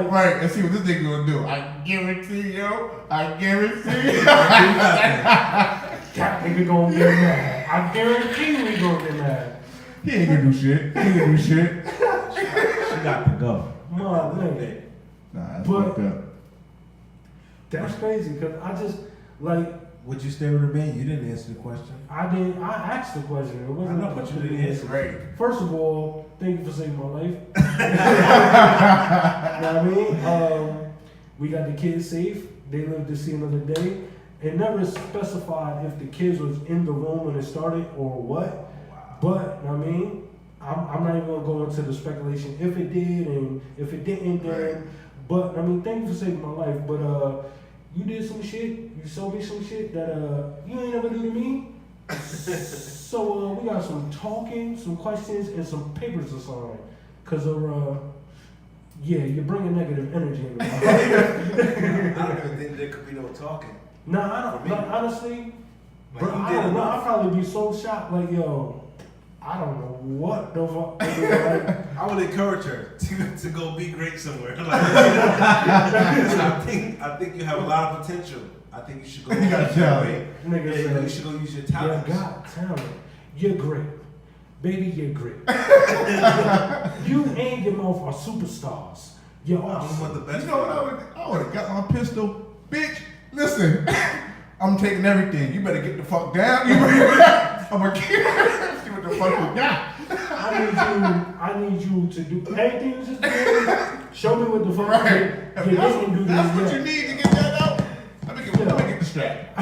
Right, and see what this nigga gonna do. I guarantee, yo. I guarantee. that nigga gonna get mad. I guarantee we gonna get mad. He ain't gonna do shit. He ain't gonna do shit. She got to go. Man, nigga. Nah, that's But- fucked up. That's crazy, cause I just, like, Would you stay with her man? You didn't answer the question. I asked the question. It I wasn't know, a but you question. didn't answer. Right. First of all, thank you for saving my life. You know what I mean? We got the kids safe. They live to see another day. It never specified if the kids was in the room when it started or what. But I mean, I'm not even gonna go into the speculation if it did and if it didn't. Then, but I mean, thank you for saving my life. But you did some shit. You showed me some shit that you ain't never do to me. So we got some talking, some questions, and some papers to sign. Cause yeah, you're bringing negative energy in the house. I don't even think there could be no talking. Nah, I don't. Like, honestly, Like, bro, I don't know. I'd probably be so shocked. Like, yo, I don't know what the fuck. Like, I would encourage her to go be great somewhere. Like, I think you have a lot of potential. I think you should go. You got talent. You should go use your talent. You got talent. You're great. Baby, you're great. You and your mouth are superstars. You're awesome. I'm one of the best. You know what I would have got my pistol, bitch. Listen, I'm taking everything. You better get the fuck down. I'm gonna see what the fuck you got. I need you to do everything you just did. Show me what the fuck Right. you didn't do. That's what you need to get that out. Let me get the strap.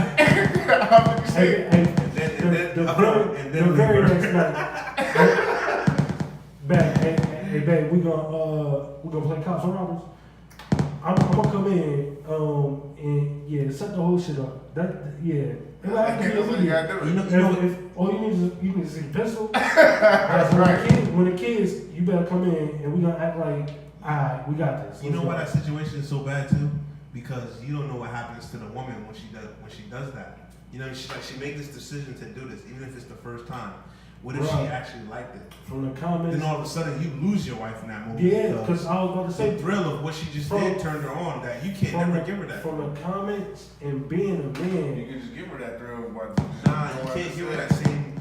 The very next night. Hey, babe, we gonna play cops and robbers. I'm gonna come in and set the whole shit up. It'll have to be immediate. If all you need is see the pistol. That's right. When the kids, you better come in and we gonna act like, alright, we got this. You know why that situation is so bad too? Because you don't know what happens to the woman when she does that. You know, she made this decision to do this, even if it's the first time. What if she actually liked it? From the comments. Then all of a sudden you lose your wife in that moment. Yeah, because I was about to say the thrill of what she just did turned her on. That you can't never give her that. From the comments and being a man. You can just give her that thrill. Nah, you can't give her that same.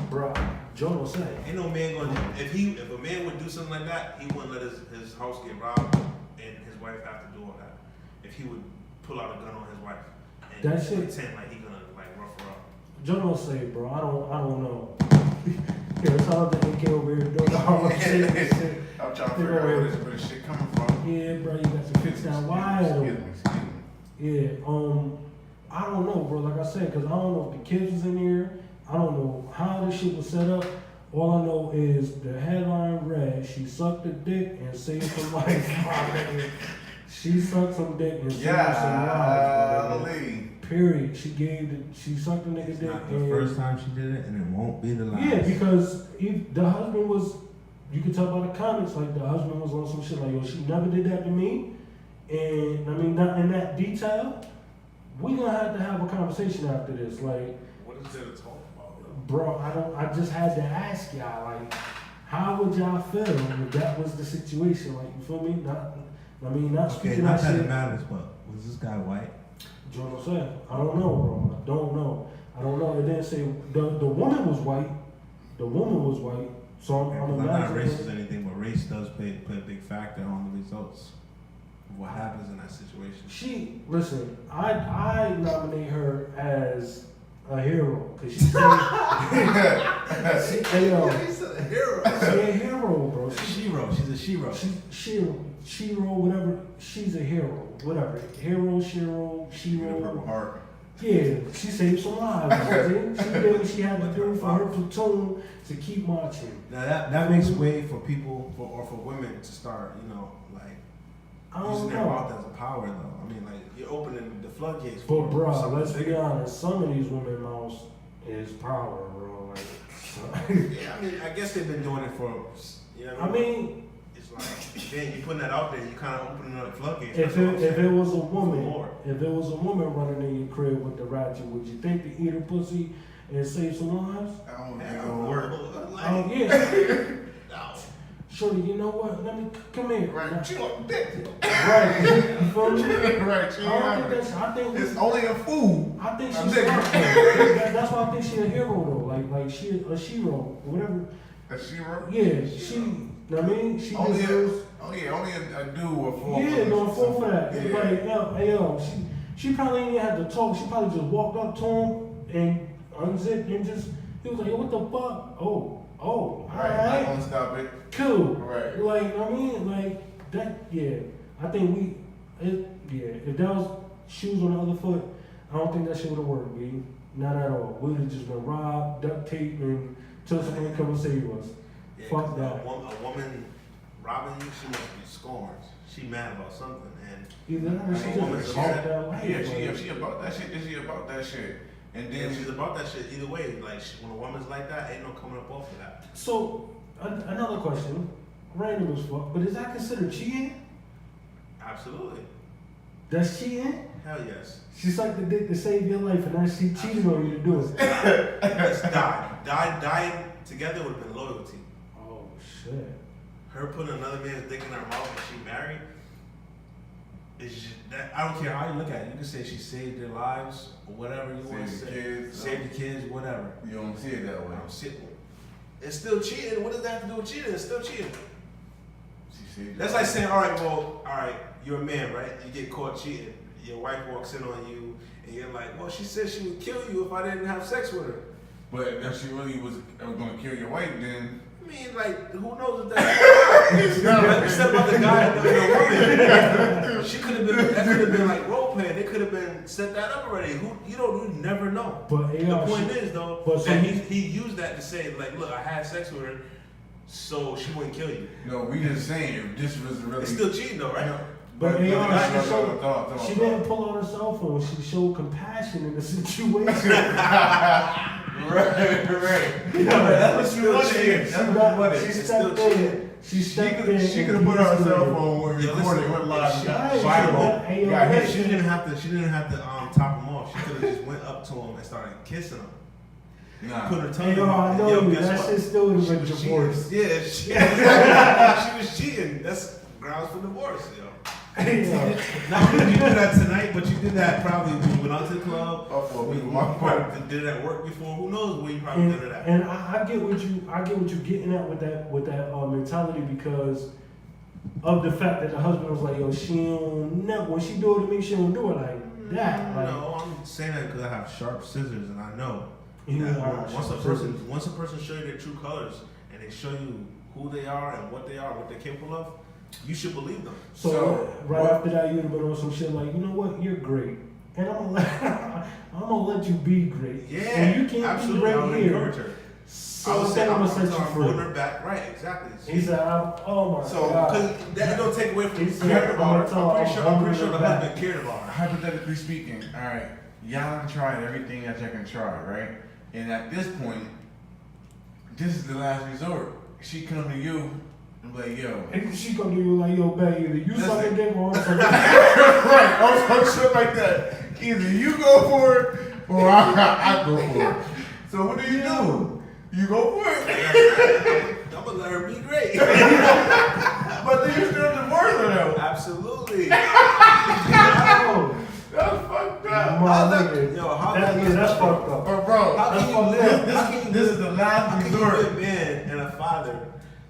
Bro, Joe don't say. Ain't no man gonna. If a man would do something like that, he wouldn't let his house get robbed and his wife have to do all that. If he would pull out a gun on his wife and that shit, pretend like he gonna like rough her up. Joe don't say, bro. I don't know. Yeah, shout out to AK over here doing all that shit. I'm trying to figure out where this shit coming from. Yeah, bro, you got to fix that wire. Excuse me. Yeah, I don't know, bro. Like I said, because I don't know if the kids was in here. I don't know how this shit was set up. All I know is the headline read, "She sucked a dick and saved some life." She sucked some dick and saved some lives. Period. She sucked a nigga dick. Not the first time she did it, and it won't be the last. Yeah, because the husband was, you can tell by the comments, like the husband was on some shit like, yo, she never did that to me. And I mean, not in that detail. We gonna have to have a conversation after this. Like, What is there to talk about? Bro, I just had to ask y'all, like, how would y'all feel if that was the situation? Like, you feel me? Not speaking not that that shit. it matters, but was this guy white? Jordan said, I don't know, bro. I don't know. It didn't say the woman was white. The woman was white. So I'm not imagining. racist or anything, but race does play a big factor on the results of what happens in that situation. I nominate her as a hero because she's a hero. He's a hero. She's a hero, bro. She's a shero. Shiro, whatever. She's a hero. Whatever. Hero, Shiro. Purple Heart. Yeah, she saved some lives. She did what she had to do for her platoon to keep marching. Now that makes way for people for women to start, using their mouth as a power, though. I mean, you're opening the floodgates. But bro, let's be honest. Some of these women's mouths is power, bro. Yeah, I mean, I guess they've been doing it for. I mean. It's like, then you putting that out there, you kind of opening up the floodgates. If it was a woman running in your crib with the ratchet, would you think to eat her pussy and save some lives? I don't think it'll work. Oh yeah. Shorty, you know what? Let me come here. Right, chew up dick. Right, you feel me? Right, chew up. It's only a fool. I think she's that's why I think she's a hero though. Like she a shero, whatever. A shero? Yeah, she. I mean, she only deserves. only a dude will fall. Yeah, gonna fall for that. Yeah. Like, yo, she probably ain't had to talk. She probably just walked up to him and unzipped and just. He was like, yo, what the fuck? Oh, Right, alright. I'm gonna stop it. Cool. Right. That, yeah. I think if that was shoes on the other foot, I don't think that shit would have worked, B. Not at all. We would have just been robbed, duct taped, and till someone come and save us. Yeah, Fuck that. A woman robbing you, she must be scorned. She mad about something, and Either that or she just talked that way. Yeah, she about that shit. She about that shit. And then she's about that shit either way. Like when a woman's like that, ain't no coming up off of that. So another question, random as fuck, but is that considered cheating? Absolutely. That's cheating? Hell yes. She's like the dick to save your life, and now she cheating on you to do it. Let's dying together would have been loyalty. Oh shit. Her putting another man's dick in her mouth and she married. Is just, that, I don't care how you look at it. You can say she saved their lives or whatever you want to say. Save the kids, whatever. You don't see it that way. I don't see it. It's still cheating. What does that have to do with cheating? It's still cheating. That's like saying, all right, you're a man, right? You get caught cheating. Your wife walks in on you, and you're like, well, she said she would kill you if I didn't have sex with her. But if she really was going to kill your wife, then... I mean, like, who knows if that's... You said about the guy and the woman. She could have been... That could have been like role playing. They could have been set that up already. You never know. But the point is, though, but that he used that to say, like, look, I had sex with her, so she wouldn't kill you. No, we just saying if this was really... It's still cheating, though, right? But she didn't pull on her cell phone. She showed compassion in the situation. Right. That's what she wanted. That's what she wanted. She stepped in. She could have put on her cell phone when recording, went live, viral. She didn't have to top him off. She could have just went up to him and started kissing him. Nah. Put her tongue in I know you. That shit still would have been divorced. Yeah, she was cheating. That's grounds for divorce, yo. Not only did you do that tonight, but you did that probably when you went out to the club. You probably did it at work before. Who knows where you probably did it at? And I get what you getting at with that mentality because of the fact that the husband was like, yo, she don't never when she do it to me, she don't do it like that. Like, no, I'm saying that because I have sharp scissors and I know. Once a person show you their true colors and they show you who they are and what they are, what they're capable of, you should believe them. So after that, you'd have been on some shit like, you know what, you're great, and I'm gonna let you be great. Yeah, and you can't absolutely. be great here. So I'm pulling her back. Right, exactly. He said, "Oh my God." So because that don't take away from caring about her. I'm pretty sure the husband cared about her. Hypothetically speaking, all right, y'all done tried everything that y'all can try, right? And at this point, this is the last resort. She come to you. I'm like, yo. And she gonna do you like, yo, babe, either you suck a dick or I'm sucking right, on some shit like that. Either you go for it or I go for it. So what do? You go for it. I'm gonna let her be great. But then you still divorce her though. Absolutely. That's fucked up. That's fucked up. But bro, how can you live? This is the last resort. How can you be a man and a father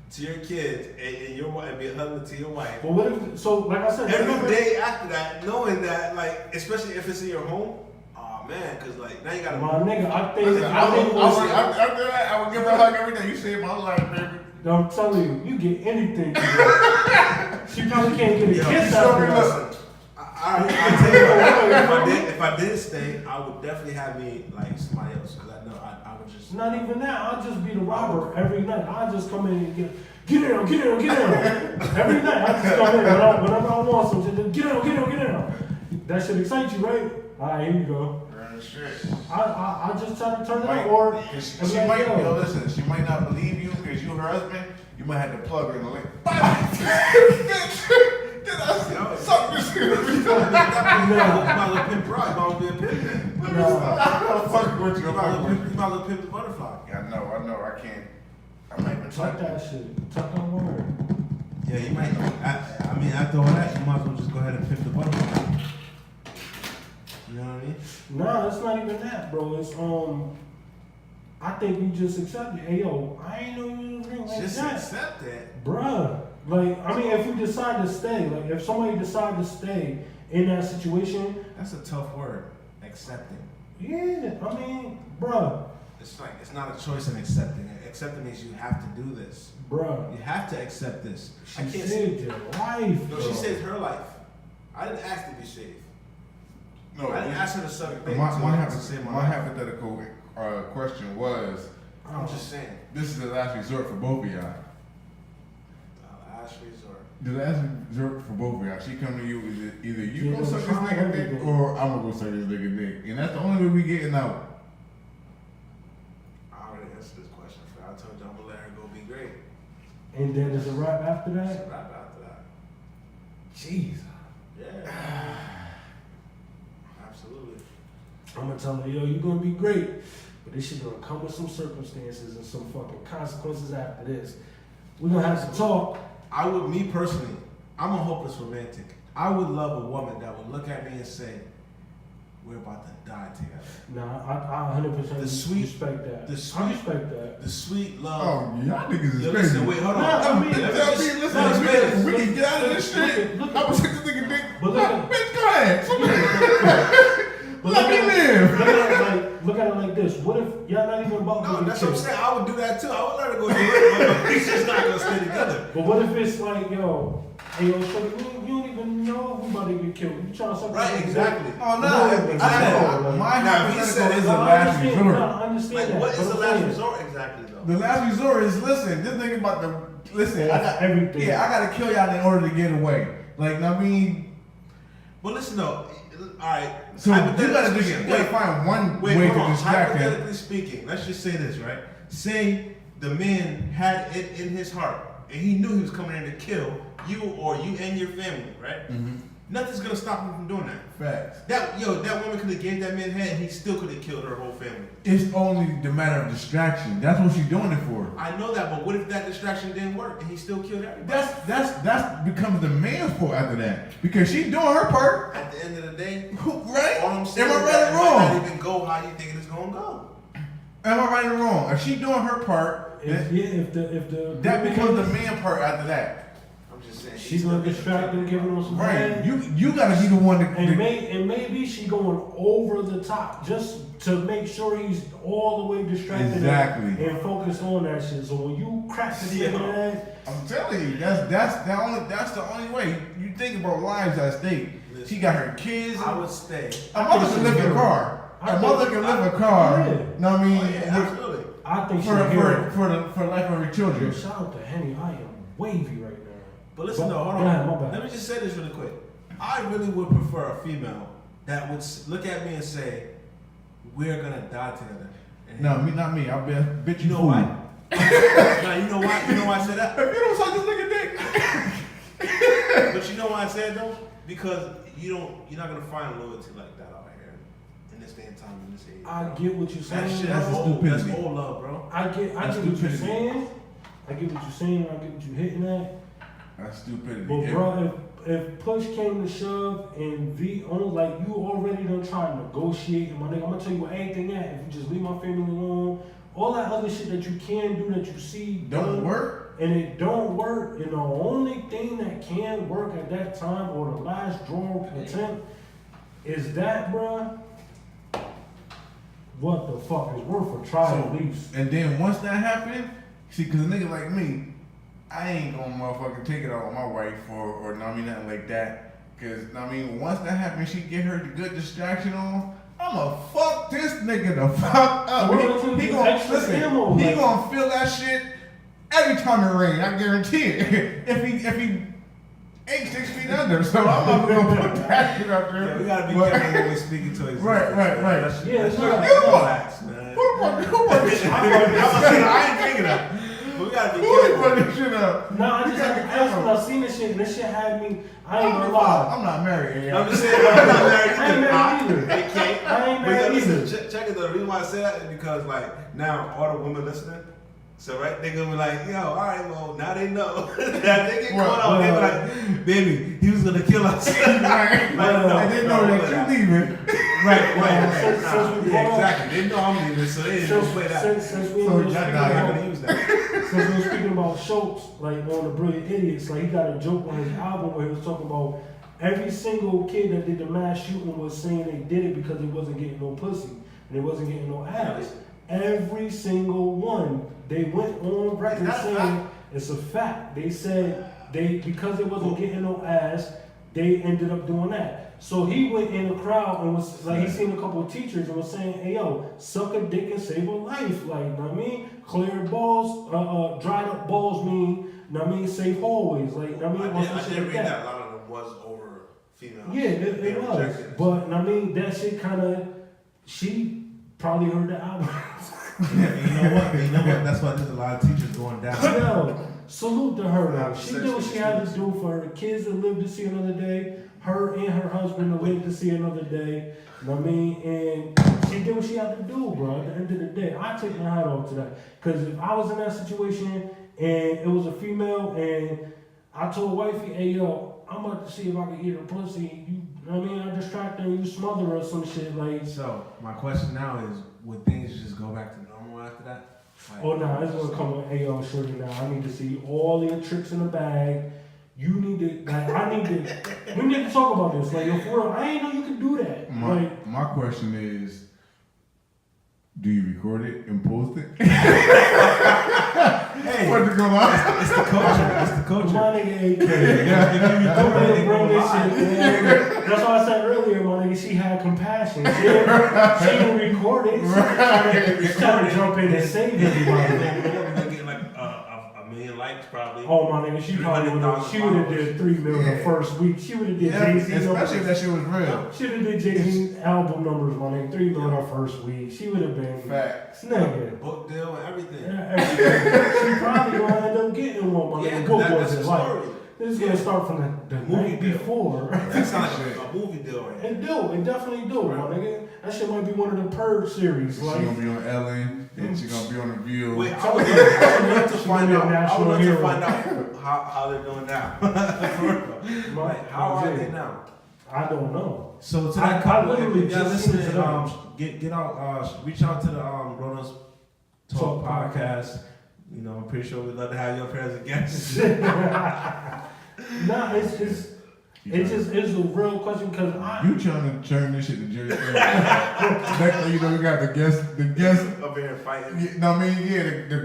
to your kids and your wife and be a husband to your wife? But what if, so like I said, every day after that, knowing that, like, especially if it's in your home, oh man, because like now you gotta. My nigga, I think after that, I would give her a hug every day. You saved my life, baby. I'm telling you, you get anything. She probably can't get a kiss out of us. I tell you what, if I did stay, I would definitely have me like somebody else because I know I would just. Not even that. I'll just be the robber every night. I'll just come in and get down. Every night I just come in whenever I want something. Get down. That should excite you, right? All right, here you go. Shit. I just try to turn it on, or she might, listen, she might not believe you because you her husband. You might have to plug her in the link. Suck this shit. You might look pimp right. You might be a pimp then. I'm fucking with you. You might look pimp the butterfly. Yeah, I know. I can't. I might even talk that shit. Talk on word. Yeah, you might. I mean, after all that, you might as well just go ahead and pimp the butterfly. You know what I mean? Nah, it's not even that, bro. It's I think you just accept it. Hey, yo, I ain't know you was real like just that. Just accept it. Bruh. Like, I mean, if you decide to stay, like, if somebody decide to stay in that situation. That's a tough word. Accepting. Yeah, I mean, bruh. It's like, it's not a choice in accepting. Accepting means you have to do this. Bruh. You have to accept this. She saved your life. No, she saved her life. I didn't ask to be saved. No, I didn't ask her to suck a dick. my my hypothetical question was, I'm just saying. this is the last resort for both of y'all. Last resort. The last resort for both of y'all. She come to you, either you Yeah, go suck this try nigga everything. dick, or I'm gonna go suck this nigga dick. And that's the only way we getting out. I already answered this question. I told you I'm gonna let her go be great. And then there's a rap after It's that. a wrap after that. Jeez. Yeah. Absolutely. I'm gonna tell her, yo, you're gonna be great, but this shit gonna come with some circumstances and some fucking consequences after this. We're gonna have to talk. Me personally, I'm a hopeless romantic. I would love a woman that would look at me and say, we're about to die together. Nah, I 100% The sweet- respect that. the I sweet- respect that. The sweet love. Oh, y'all niggas is Yo, crazy. listen, wait, hold on. Nah, I mean, listen, we can get out of this shit. Look I'm at- gonna suck this nigga dick. But look at- Bitch, go ahead. But Let me live. Look at it like this. What if y'all not even about to No, get that's what I'm killed? saying. I would do that too. I would let her go do it, but it's just not gonna stay together. But what if it's like, yo, hey, yo, so you don't even know who about to get killed. You trying to suck Right, this nigga exactly. dick? Oh, no. No, I my Now, if he said hypothetical is it's the I last understand, resort. I understand Like, that. what is but the I'm last saying, resort exactly, though? The last resort is, listen, this nigga about to, listen, I got Everything. Yeah, I gotta kill y'all in order to get away. Like, I mean, But listen, though. All right. so you gotta hypothetically do, you speaking- gotta find one Wait, way hold to on. distract him. Hypothetically speaking, let's just say this, right? Say the man had it in his heart, and he knew he was coming in to kill you or you and your family, right? Mm-hmm. Nothing's gonna stop him from doing that. Facts. That woman could have gave that man head, and he still could have killed her whole family. It's only the matter of distraction. That's what she's doing it for. I know that, but what if that distraction didn't work and he still killed everybody? That's becomes the man's fault after that because she's doing her part. At the end of the day, Right? all I'm saying Am I is right that or it might wrong? not even go how you think it's gonna go. Am I right or wrong? If she's doing her part, if the that becomes the man part after that. I'm just saying. she's gonna distract him, giving him some Right? head. You gotta be the one to. And maybe she going over the top just to make sure he's all the way distracted Exactly. and focused on that shit. So when you crack the Yeah. nigga in the head, I'm telling you, that's the only way. You think about lives at stake. Listen, She got her kids. I would stay. A mother can live in a car. A mother can live in a car. Yeah. Know what I mean? Oh, yeah, absolutely. I think she's For a hero. the life of her children. Shout out to Henny. I am wavy right now. But listen, though, hold Go ahead, my on. bad. Let me just say this really quick. I really would prefer a female that would look at me and say, "We're gonna die together." And No, not me. I bet You know fool. why? Now, you know why? You know why I said that? If you don't suck this nigga dick. But you know why I said though? Because you're not gonna find loyalty like that out here in this day and time in this age. I bro. get what you're That saying. shit. That's That's old. stupidity. That's old love, bro. I get That's what you're stupidity. saying. I get what you're saying. I get what you're hitting at. That's stupidity. But bro, if push came to shove and V on like you already done try to negotiate, and my nigga, I'm gonna tell you what anything at. If you just leave my family alone, all that other shit that you can do that you see don't done, work. and it don't work, and the only thing that can work at that time or the last draw attempt is that, bruh. What the fuck is worth a try at least? And then once that happened, see, cause a nigga like me, I ain't gonna motherfucking take it out on my wife or nothing like that. Cause once that happens, she get her the good distraction on. I'ma fuck this nigga the fuck up. Well, He gonna extra listen. ammo, He like- gonna feel that shit every time it rain. I guarantee it. if he ain't 6 feet under, so I'm not gonna put that shit up there. Yeah, we gotta be But- careful when we're speaking to each other. Right. Yeah, That's nah, relax, man. Who brought this shit up? I ain't thinking that. But we gotta be Who careful. brought this shit up? Nah, I You just gotta had be to ask when careful. I seen this shit, and this shit had me. I ain't gonna lie. I'm not married. Yeah. I'm just saying, I'm not married I ain't married either. They can't. I ain't But married listen, either. check it though. The reason why I say that is because like now all the women listening, so right, they gonna be like, yo, all right, well now they know. That they get caught out. They be like, baby, he was gonna kill us. Right. Like, no, I didn't no, know but that you leaving. Right. Since we Yeah, brought- exactly. They know I'm leaving, so they didn't play that. Since we So were Jack speaking They're not about, gonna use that. since we were speaking about Schultz, like on the Brilliant Idiots, like he got a joke on his album where he was talking about every single kid that did the mass shooting was saying they did it because they wasn't getting no pussy and they wasn't getting no ass. Every single one, they went on record Is that a saying fact? it's a fact. They said because they wasn't getting no ass, they ended up doing that. So he went in the crowd and was like, he seen a couple of teachers and was saying, hey yo, suck a dick and save a life. Like, you know what I mean? Clear balls, dried up balls mean, you know what I mean, safe hallways. Like, you know what I mean? I did read that. A lot of them was over females. Yeah, it was. But, you know what I mean, that shit kind of, she probably heard the album. You know what? That's why there's a lot of teachers going down. Yo, salute to her though. She did what she had to do for her kids to live to see another day, her and her husband to live to see another day. You know what I mean? And she did what she had to do, bro. At the end of the day, I take my hat off to that. Because if I was in that situation and it was a female and I told wifey, hey yo, I'm about to see if I can eat her pussy. You know what I mean? I distract her and you smother her or some shit like. So my question now is, would things just go back to normal after that? Like, Oh no, it's gonna come with, hey yo, shorty now. I need to see all your tricks in the bag. You need to, like, we need to talk about this. Like, yo, for real, I ain't know you could do that. My question is, do you record it and post it? Hey, What's going on? it's the culture. It's the culture. My nigga AK. Don't really bring this shit, man. That's why I said earlier, my nigga, she had compassion. She didn't record it. She tried to jump in and save everybody. A million likes probably. Oh my nigga, she would have did 3 million the first week. She would have did Jay-Z especially if that shit was real. She would have did Jay-Z album numbers, my nigga. 3 million her first week. She would have been Facts. nigga. Book deal and everything. She probably gonna end up getting one, my nigga. What was that's it the like? story. This is gonna start from the Movie night deal. before. That sounds like a movie deal right It definitely do, my nigga. That shit might be one of the Purge series. She Like, gonna be on Ellen, and she gonna be on The View. Wait, I would love to find out. I National would love to hero. find out how they're doing now. Like, how are they now? I don't know. So to I that couple, literally if y'all just listening, listened get out, reach out to the Grown Ups Talk Talk podcast. You know, I'm pretty sure we'd love to have your parents as guests. Nah, it's a real question because You trying to turn this shit to Jerry Springer. Next thing you know, we got the guest Up here fighting. Yeah, no, I mean, yeah,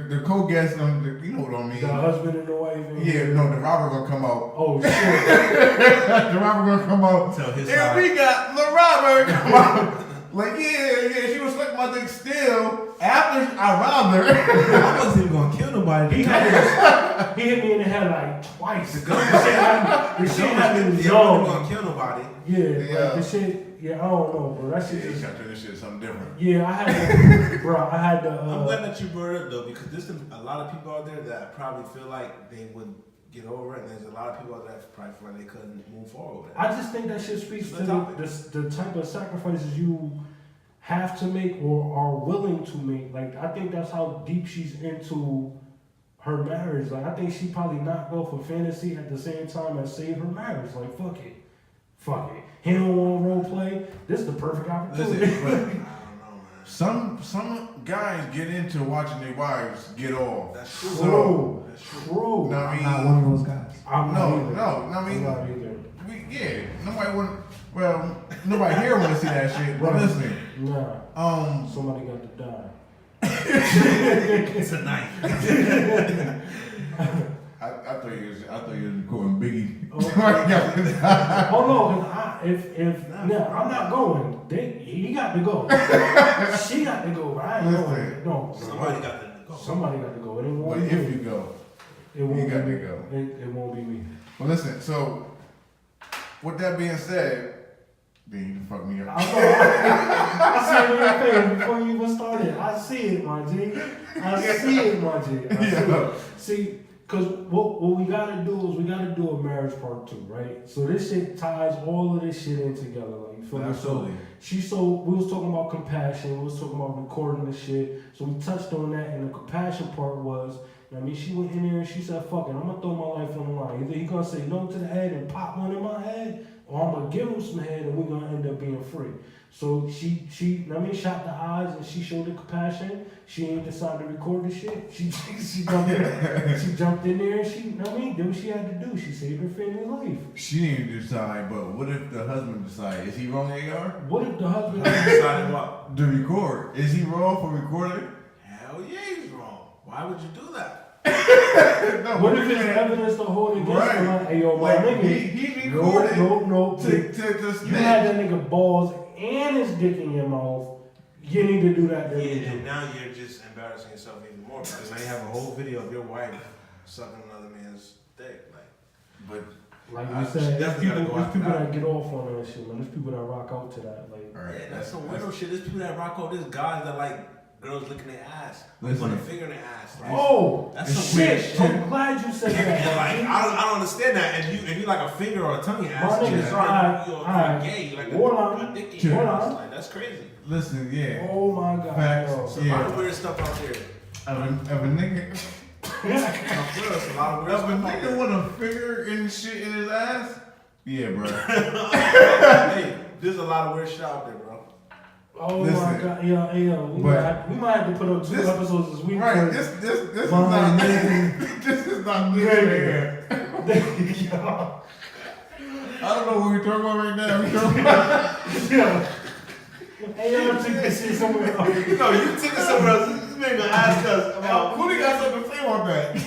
the co-guest on you know what I mean. the husband and the wife. And Yeah, no, the robber gonna come out. Oh shit. The robber gonna come out. Tell his And side. we got the robber come out. Like, yeah, she was sucking my dick still after I robbed her. I wasn't even gonna kill nobody. He hit me in the head like twice. The shit had been I'm young. gonna kill nobody. Yeah, Yeah. like the shit. Yeah, I don't know, bro. That shit Yeah, you just. gotta turn this shit to something different. Yeah, I had to, bro. I had to. I'm glad that you brought it up though, because there's a lot of people out there that probably feel like they would get over it, and there's a lot of people out there that probably feel like they couldn't move forward with it. I just think that shit speaks to the type of sacrifices you have to make or are willing to make. Like, I think that's how deep she's into her marriage. Like, I think she probably not go for fantasy at the same time as save her marriage. Like, fuck it. He don't want role play. This is the perfect opportunity. Listen, but I don't know, man. some guys get into watching their wives get off. That's true. True. That's true. True. No, I I'm mean, not one of those guys. I'm no, not either. I mean, I'm not either. nobody want. Well, nobody here want to see that shit. But Right. listen, Nah. Somebody got to die. It's a knife. I thought you was quoting Biggie. Oh no, I'm not going. He got to go. She got to go. I ain't Listen. going. No, Somebody got to go. somebody got to go. It won't But be if me. you go, It won't you be got me. to go. It won't be me. Well, listen. So, with that being said, then you can fuck me up. I see it in your face before you even started. I see it, my G. I see it. See, because what we gotta do is we gotta do a marriage part 2, right? So this shit ties all of this shit in together. Like, you feel me? Absolutely. We was talking about compassion, we was talking about recording the shit. So we touched on that, and the compassion part was, I mean, she went in there and she said, fuck it, I'm gonna throw my life on the line. Either he gonna say no to the head and pop one in my head, or I'm gonna give him some head and we're gonna end up being free. So she shot the eyes and she showed the compassion. She ain't decided to record the shit. She jumped in there and she, did what she had to do. She saved her family life. She didn't decide, but what if the husband decides? Is he wrong, AR? What if the husband Decided what? To record. Is he wrong for recording? Hell yeah, he's wrong. Why would you do that? No, What if it's evidence to hold against right. him? Like, hey, yo, my Like, nigga. he recorded No. to You snitch. had that nigga balls and his dick in your mouth. You need to do that. Yeah, and now you're just embarrassing yourself even more because now you have a whole video of your wife sucking another man's dick. But Like I you said, there's definitely people, gotta go there's after people that. that get off on that shit, man. There's people that rock out to that. Like, all right, Yeah, that's some weirdo shit. There's people that rock out. There's guys that like girls licking their ass, Listen. putting a finger in their ass. Like, oh, that's some weird shit. shit. I'm glad you said that. Yeah, like man. I don't understand that. And you like a finger or a tongue in your ass. My nigga, You're gay. You like hold a on. dick in Chill. your ass. Hold on. Like that's crazy. Listen, yeah. Oh my god. Facts. yo. It's a lot of weird stuff out there. If a nigga, It's a lot of weird if a stuff out nigga there. with a finger in shit in his ass, yeah, bro. Hey, there's a lot of weird shit out there, bro. Oh Listen, my god. Yo. We might have to put up 2 this- episodes this week. Right, because- this is My not nigga. this is not good Nigga. here. Yo. I don't know what we're talking about right now. We talking about Yo. Hey, yo, take this shit somewhere else. You know, you took it somewhere else. This man gonna ask us about. Coolie got something to say about that. I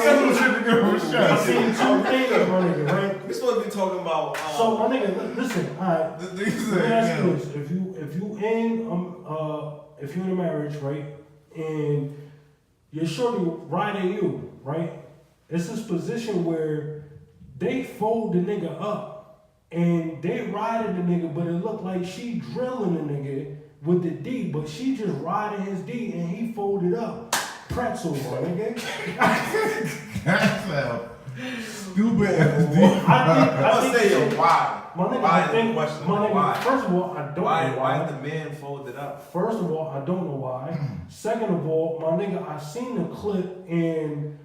That's what to give him a I shot. seen 2 things, my nigga, right? We're supposed to be talking about. So, my nigga, listen, alright. The nigga Let me said, ask you yeah. this: if you're in a marriage, right, and your shorty riding you, right, it's this position where they fold the nigga up and they riding the nigga, but it look like she drilling the nigga with the D, but she just riding his D and he folded up. Pretzel, my nigga. That's a stupid ass I think say, shit- yo, why? My nigga, Why I is the think, question? my nigga, Why? first of all, I don't know Why why. is the man folded up? First of all, I don't know why. Second of all, my nigga, I seen the clip, and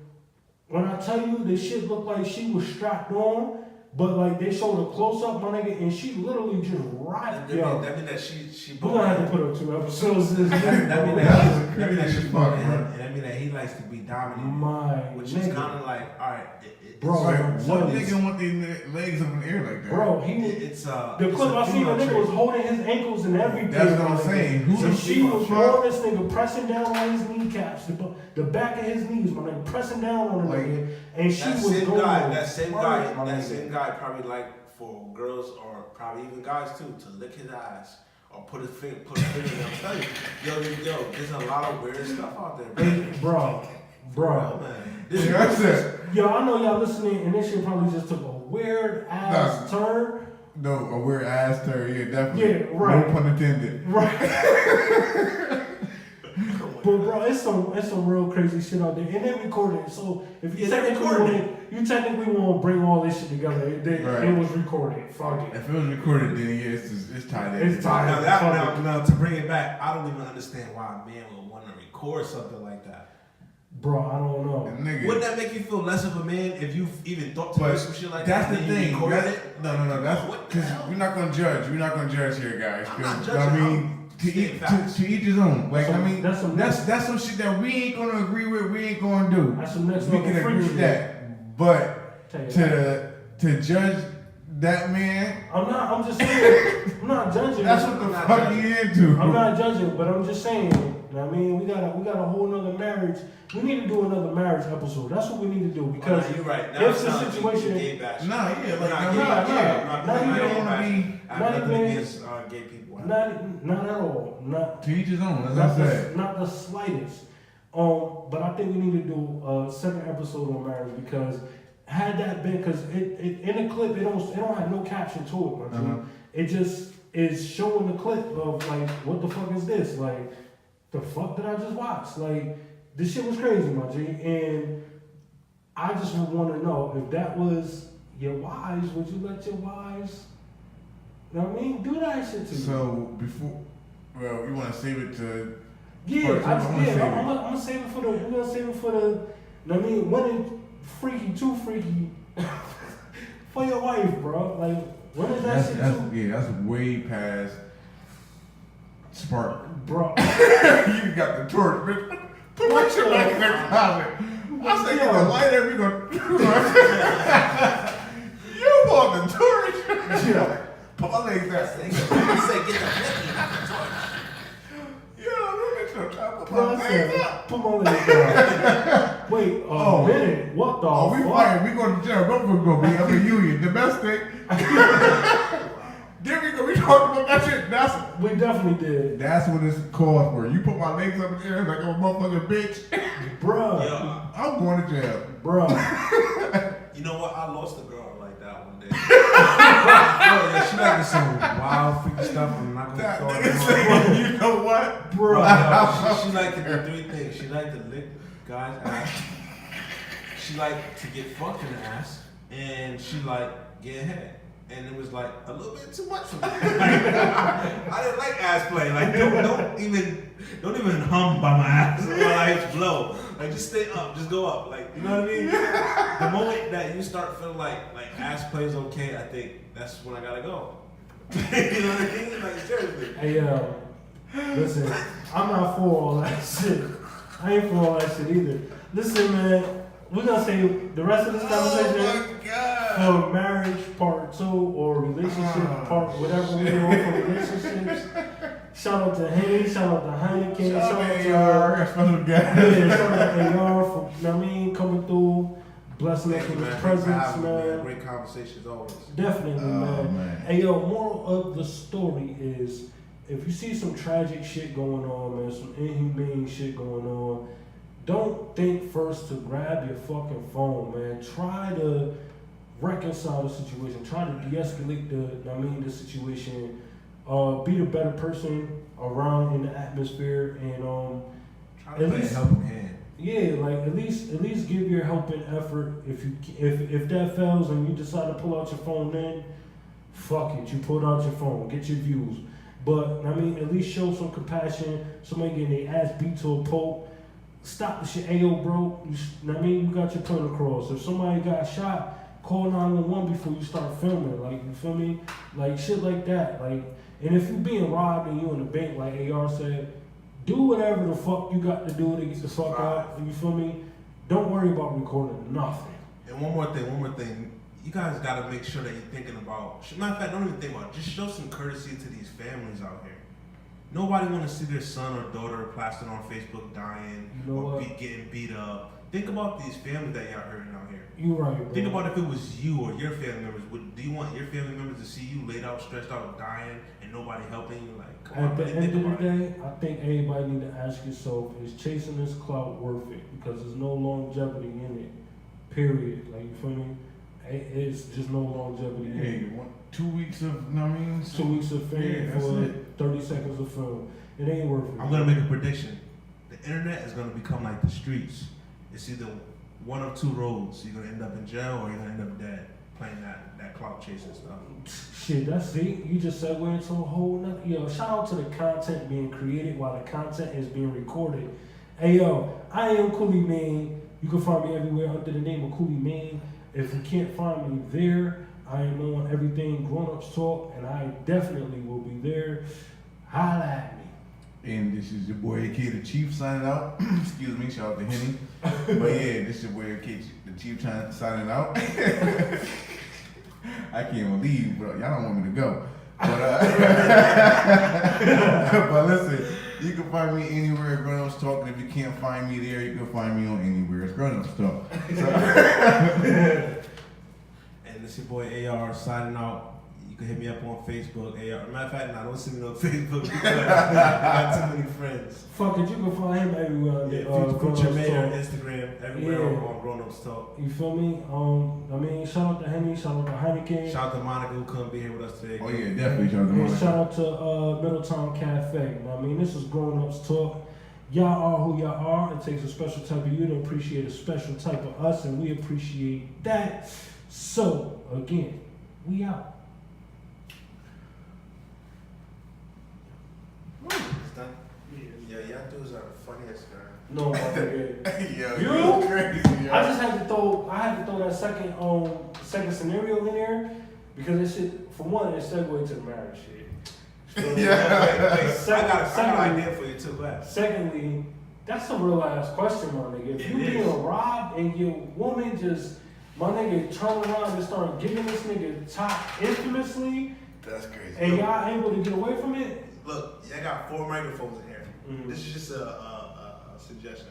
when I tell you this shit looked like she was strapped on, but like they showed a close up, my nigga, and she literally just rocked. Yo, That mean that she. we're gonna have to put up 2 episodes this week. That mean that she Fuck, and bro. that mean that he likes to be dominated, My which is nigga, kind of like, all right, Bro, Like, I'm what telling you. nigga want these legs up in the air like that? bro, he it's the it's clip a I seen, the female nigga was trait. holding his ankles and everything. That's what I'm my nigga. saying. Who So the she was fuck? on this nigga, pressing down on his kneecaps, the back of his knees, my nigga, pressing down on the Like, nigga, and she That was same going. guy, that same Word, guy, my that nigga. same guy probably like for girls or probably even guys too to lick his ass or put a finger in. I'm telling you, yo, there's a lot of weird stuff out there, bro. Hey, bro. Oh, man. This Yeah, that's it. Yo, I know y'all listening, and this shit probably just took a weird ass turn. No, a weird ass turn, yeah, definitely. Yeah, right. No pun intended. Right. But bro, it's some real crazy shit out there, and they recorded it. So if you Yeah, they technically want to bring all this shit together, Right. it was recorded. Fuck it. If it was recorded, then yeah, it's tied in. It's tied. Now, to bring it back, I don't even understand why a man would want to record something like that. Bro, I don't know. And nigga, Wouldn't that make you feel less of a man if you even thought to do but some shit like that's that? the and you thing. recorded That's, it? no. That's What the because hell? we're not gonna judge. We're not gonna judge here, guys. I'm not 'Cause, judging, I mean, I'm to stating each facts. to each his own. Like I mean, That's some- that's some shit that we ain't gonna agree with. We ain't gonna do. That's some next We level can agree freak with shit. that, but Tell you that. to judge that man, I'm just saying. I'm not judging. that's what the not fuck judging. you into. I'm not judging, but I'm just saying. You know what I mean, we got a whole nother marriage. We need to do another marriage episode. That's what we need to do because You're right. Now if it's the not like situation- you gay bashing. Nah, yeah, like Not nah, gay yeah. bashing. not You even- don't wanna be I have not nothing even- against gay people. not at all. Not to each his own. As I said. not the slightest. But I think we need to do a second episode on marriage because had that been because it in the clip it don't have no caption to it, my G. Uh-huh. It just is showing the clip of like what the fuck is this? Like the fuck did I just watch? Like this shit was crazy, my G. And I just would want to know if that was your wives, would you let your wives, you know what I mean, do that shit to you? So before, well, you want to save it to. Yeah, First, I'm gonna save it. I'm gonna save it for the. We're gonna save it for the. You know what I mean, when it freaky, too freaky for your wife, bro. Like, when is that shit too? That's way past spark. Bro, You got the torch, bitch. Put my shit back in their closet. I said, Yeah. the lighter, we gonna. You want the torch? Put my legs there. Say get the blicky, not the torch. Yo, look at Bro, I said, put my legs down. Wait a minute. What the fuck? We fighting. We going to jail. Both of them going to be up in union. Domestic. There we go. We talking about that shit. We definitely did. That's what it's called for. You put my legs up in the air like I'm a motherfucking bitch. Bruh. Yeah. I'm going to jail. Bruh. You know what? I lost a girl like that one day. Yeah, she like some wild freaky stuff. I'm not gonna start it. You know what? Bruh. She liked to do three things. She liked to lick guys' ass. She liked to get fucked in the ass, and she liked get head. And it was like a little bit too much for me. I didn't like ass play. Like don't even hum by my ass or like blow. Like just stay up, just go up. Like you know what I mean? The moment that you start feeling like ass play is okay, I think that's when I gotta go. You know what I mean? Like seriously. Hey listen, I'm not for all that shit. I ain't for all that shit either. Listen, man. We're gonna say the rest of this conversation for marriage part 2 or relationship part, whatever we do for relationships. Shout out to Henny, shout out to Heineken, shout out to AR, special guest. Yeah, shout out to AR for coming through, blessing us with his presence, man. Great conversations always. Definitely, man. Man. Hey yo, moral of the story is if you see some tragic shit going on, man, some inhumane shit going on, don't think first to grab your fucking phone, man. Try to reconcile the situation. Try to de-escalate the situation. Be the better person around in the atmosphere, and Try to play a helping hand. yeah, like at least give your helping effort. If that fails and you decide to pull out your phone, then fuck it. You pulled out your phone, get your views. But at least show some compassion. Somebody getting their ass beat to a pulp. Stop the shit. Ayo, bro. You got your point across. If somebody got shot, call 911 before you start filming. Like, you feel me? Like, shit like that. Like, and if you being robbed and you in the bank, like AR said, do whatever the fuck you got to do to get the fuck out. You feel me? Don't worry about recording nothing. And one more thing. You guys got to make sure that you're thinking about. Matter of fact, don't even think about it. Just show some courtesy to these families out here. Nobody want to see their son or daughter plastered on Facebook dying or getting beat up. Think about these families that y'all hurting out here. You right, bro. Think about if it was you or your family members. Do you want your family members to see you laid out, stressed out, dying, and nobody helping you? Like, come on, at the really end think of about the it. day, I think everybody need to ask yourself, is chasing this clout worth it? Because there's no longevity in it. Period. Like, you feel me? It's just no longevity in it. 2 weeks of, 2 weeks of fame for 30 seconds of film. It ain't worth it. I'm gonna make a prediction. The internet is gonna become like the streets. It's either one of two roads. You're gonna end up in jail or you're gonna end up dead playing that clout chasing stuff. Shit, that's it. You just segue into a whole nother. Yo, shout out to the content being created while the content is being recorded. Hey yo, I am Coolie, man. You can find me everywhere under the name of Coolie, man. If you can't find me there, I am on everything Grown Ups Talk, and I definitely will be there. Holla at me. And this is your boy AK the Chief signing out. Excuse me, shout out to Henny. But yeah, this is your boy AK the Chief signing out. I can't even leave, but y'all don't want me to go. But but listen, you can find me anywhere at Grown Ups Talk, and if you can't find me there, you can find me on anywhere. It's Grown Ups Talk. And this your boy AR signing out. You can hit me up on Facebook. AR. Matter of fact, don't send me on Facebook because I got too many friends. Fuck it, you can find him everywhere. Future Mayor, Instagram, everywhere on Grown Ups Talk. You feel me? Shout out to Henny, shout out to Heineken. Shout out to Monica who couldn't be here with us today. Oh yeah, definitely shout out to And Monica. shout out to Middletown Cafe. This is Grown Ups Talk. Y'all are who y'all are. It takes a special type of you to appreciate a special type of us, and we appreciate that. So, again, we out. Yeah, y'all dudes are the funniest guy. No, nigga. Yo, You? crazy, yo. I had to throw that second scenario in there because it shit, for one, it segued to the marriage shit. So, Yeah. I got an idea for you too, but Secondly, that's a real ass question, my nigga. If It you is. being robbed and your woman just, my nigga, turn around and start giving this nigga top infamously, That's crazy. and y'all able to get away from it, look, I got 4 microphones in here. This is just a suggestion.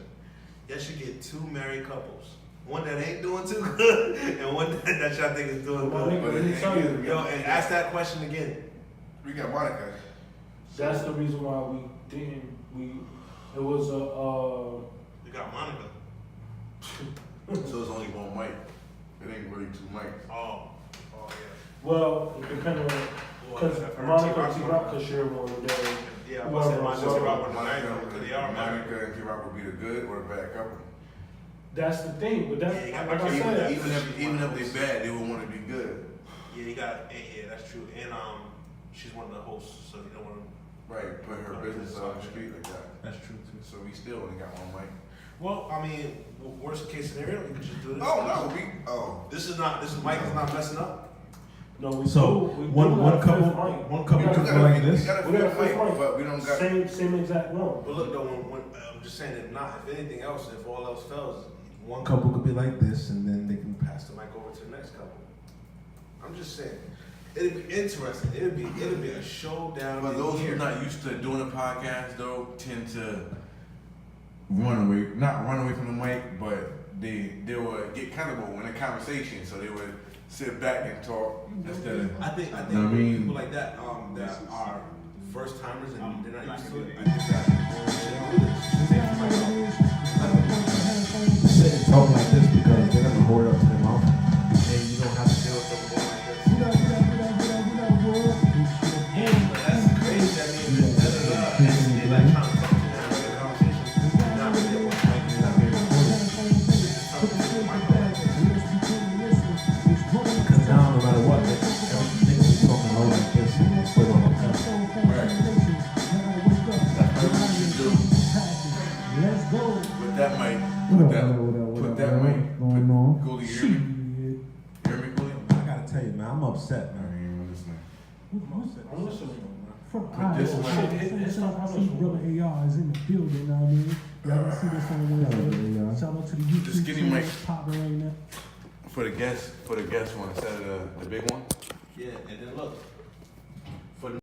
Y'all should get 2 married couples. One that ain't doing too good, and one that y'all think is doing good. Yo, and ask that question again. We got Monica. That's the reason why we didn't. It was a. You got Monica. So it's only one mic. It ain't really 2 mics. Oh, yeah. Well, it depends on because Monica and T-Rock could share one of their. Yeah, I was saying Monica and T-Rock would marry them because they are married. Monica and T-Rock would be the good or the bad couple. That's the thing, but that's Yeah, like I said. Even if they bad, they would want to be good. Yeah, you got. Yeah, that's true. And she's one of the hosts, so you don't want to. Right, put her business on the street like that. That's true too. So we still only got one mic. Well, I mean, worst case scenario, you could just do this. This is Mike is not messing up. No, we So we one couple could go like this. We got a We got a fifth fifth mic, mic. but we don't got. same exact one. But look though, when I'm just saying, if anything else, if all else fails, one Couple could be like this, and then they can pass the mic over to the next couple. I'm just saying, it'd be interesting. It'd be a showdown. But those who are not used to doing a podcast though tend to not run away from the mic, but they would get comfortable in a conversation, so they would sit back and talk instead of. I think know what I mean? people like that that are first timers and they're not used to it. I think that sit and talk like this because they're gonna hold it up to their mouth, and you don't have to deal with them going like this. But that's crazy. I mean, they're not trying to talk to them in a conversation. Not really what Mike is not being recorded. Because now, no matter what, they can be talking low like this, and it's still gonna come. Let's go. With that mic, put that mic. Coolie, you hear me? Hear me, Coolie? I gotta tell you, man, I'm upset, man. I'm listening. I'm listening. From But this Iowa, one- I see Brother AR is in the building, know what I mean? Y'all can see this on Wednesday. Shout out to the YouTube The skinny mic. popping right now. For the guest one instead of the big one. Yeah, and then look,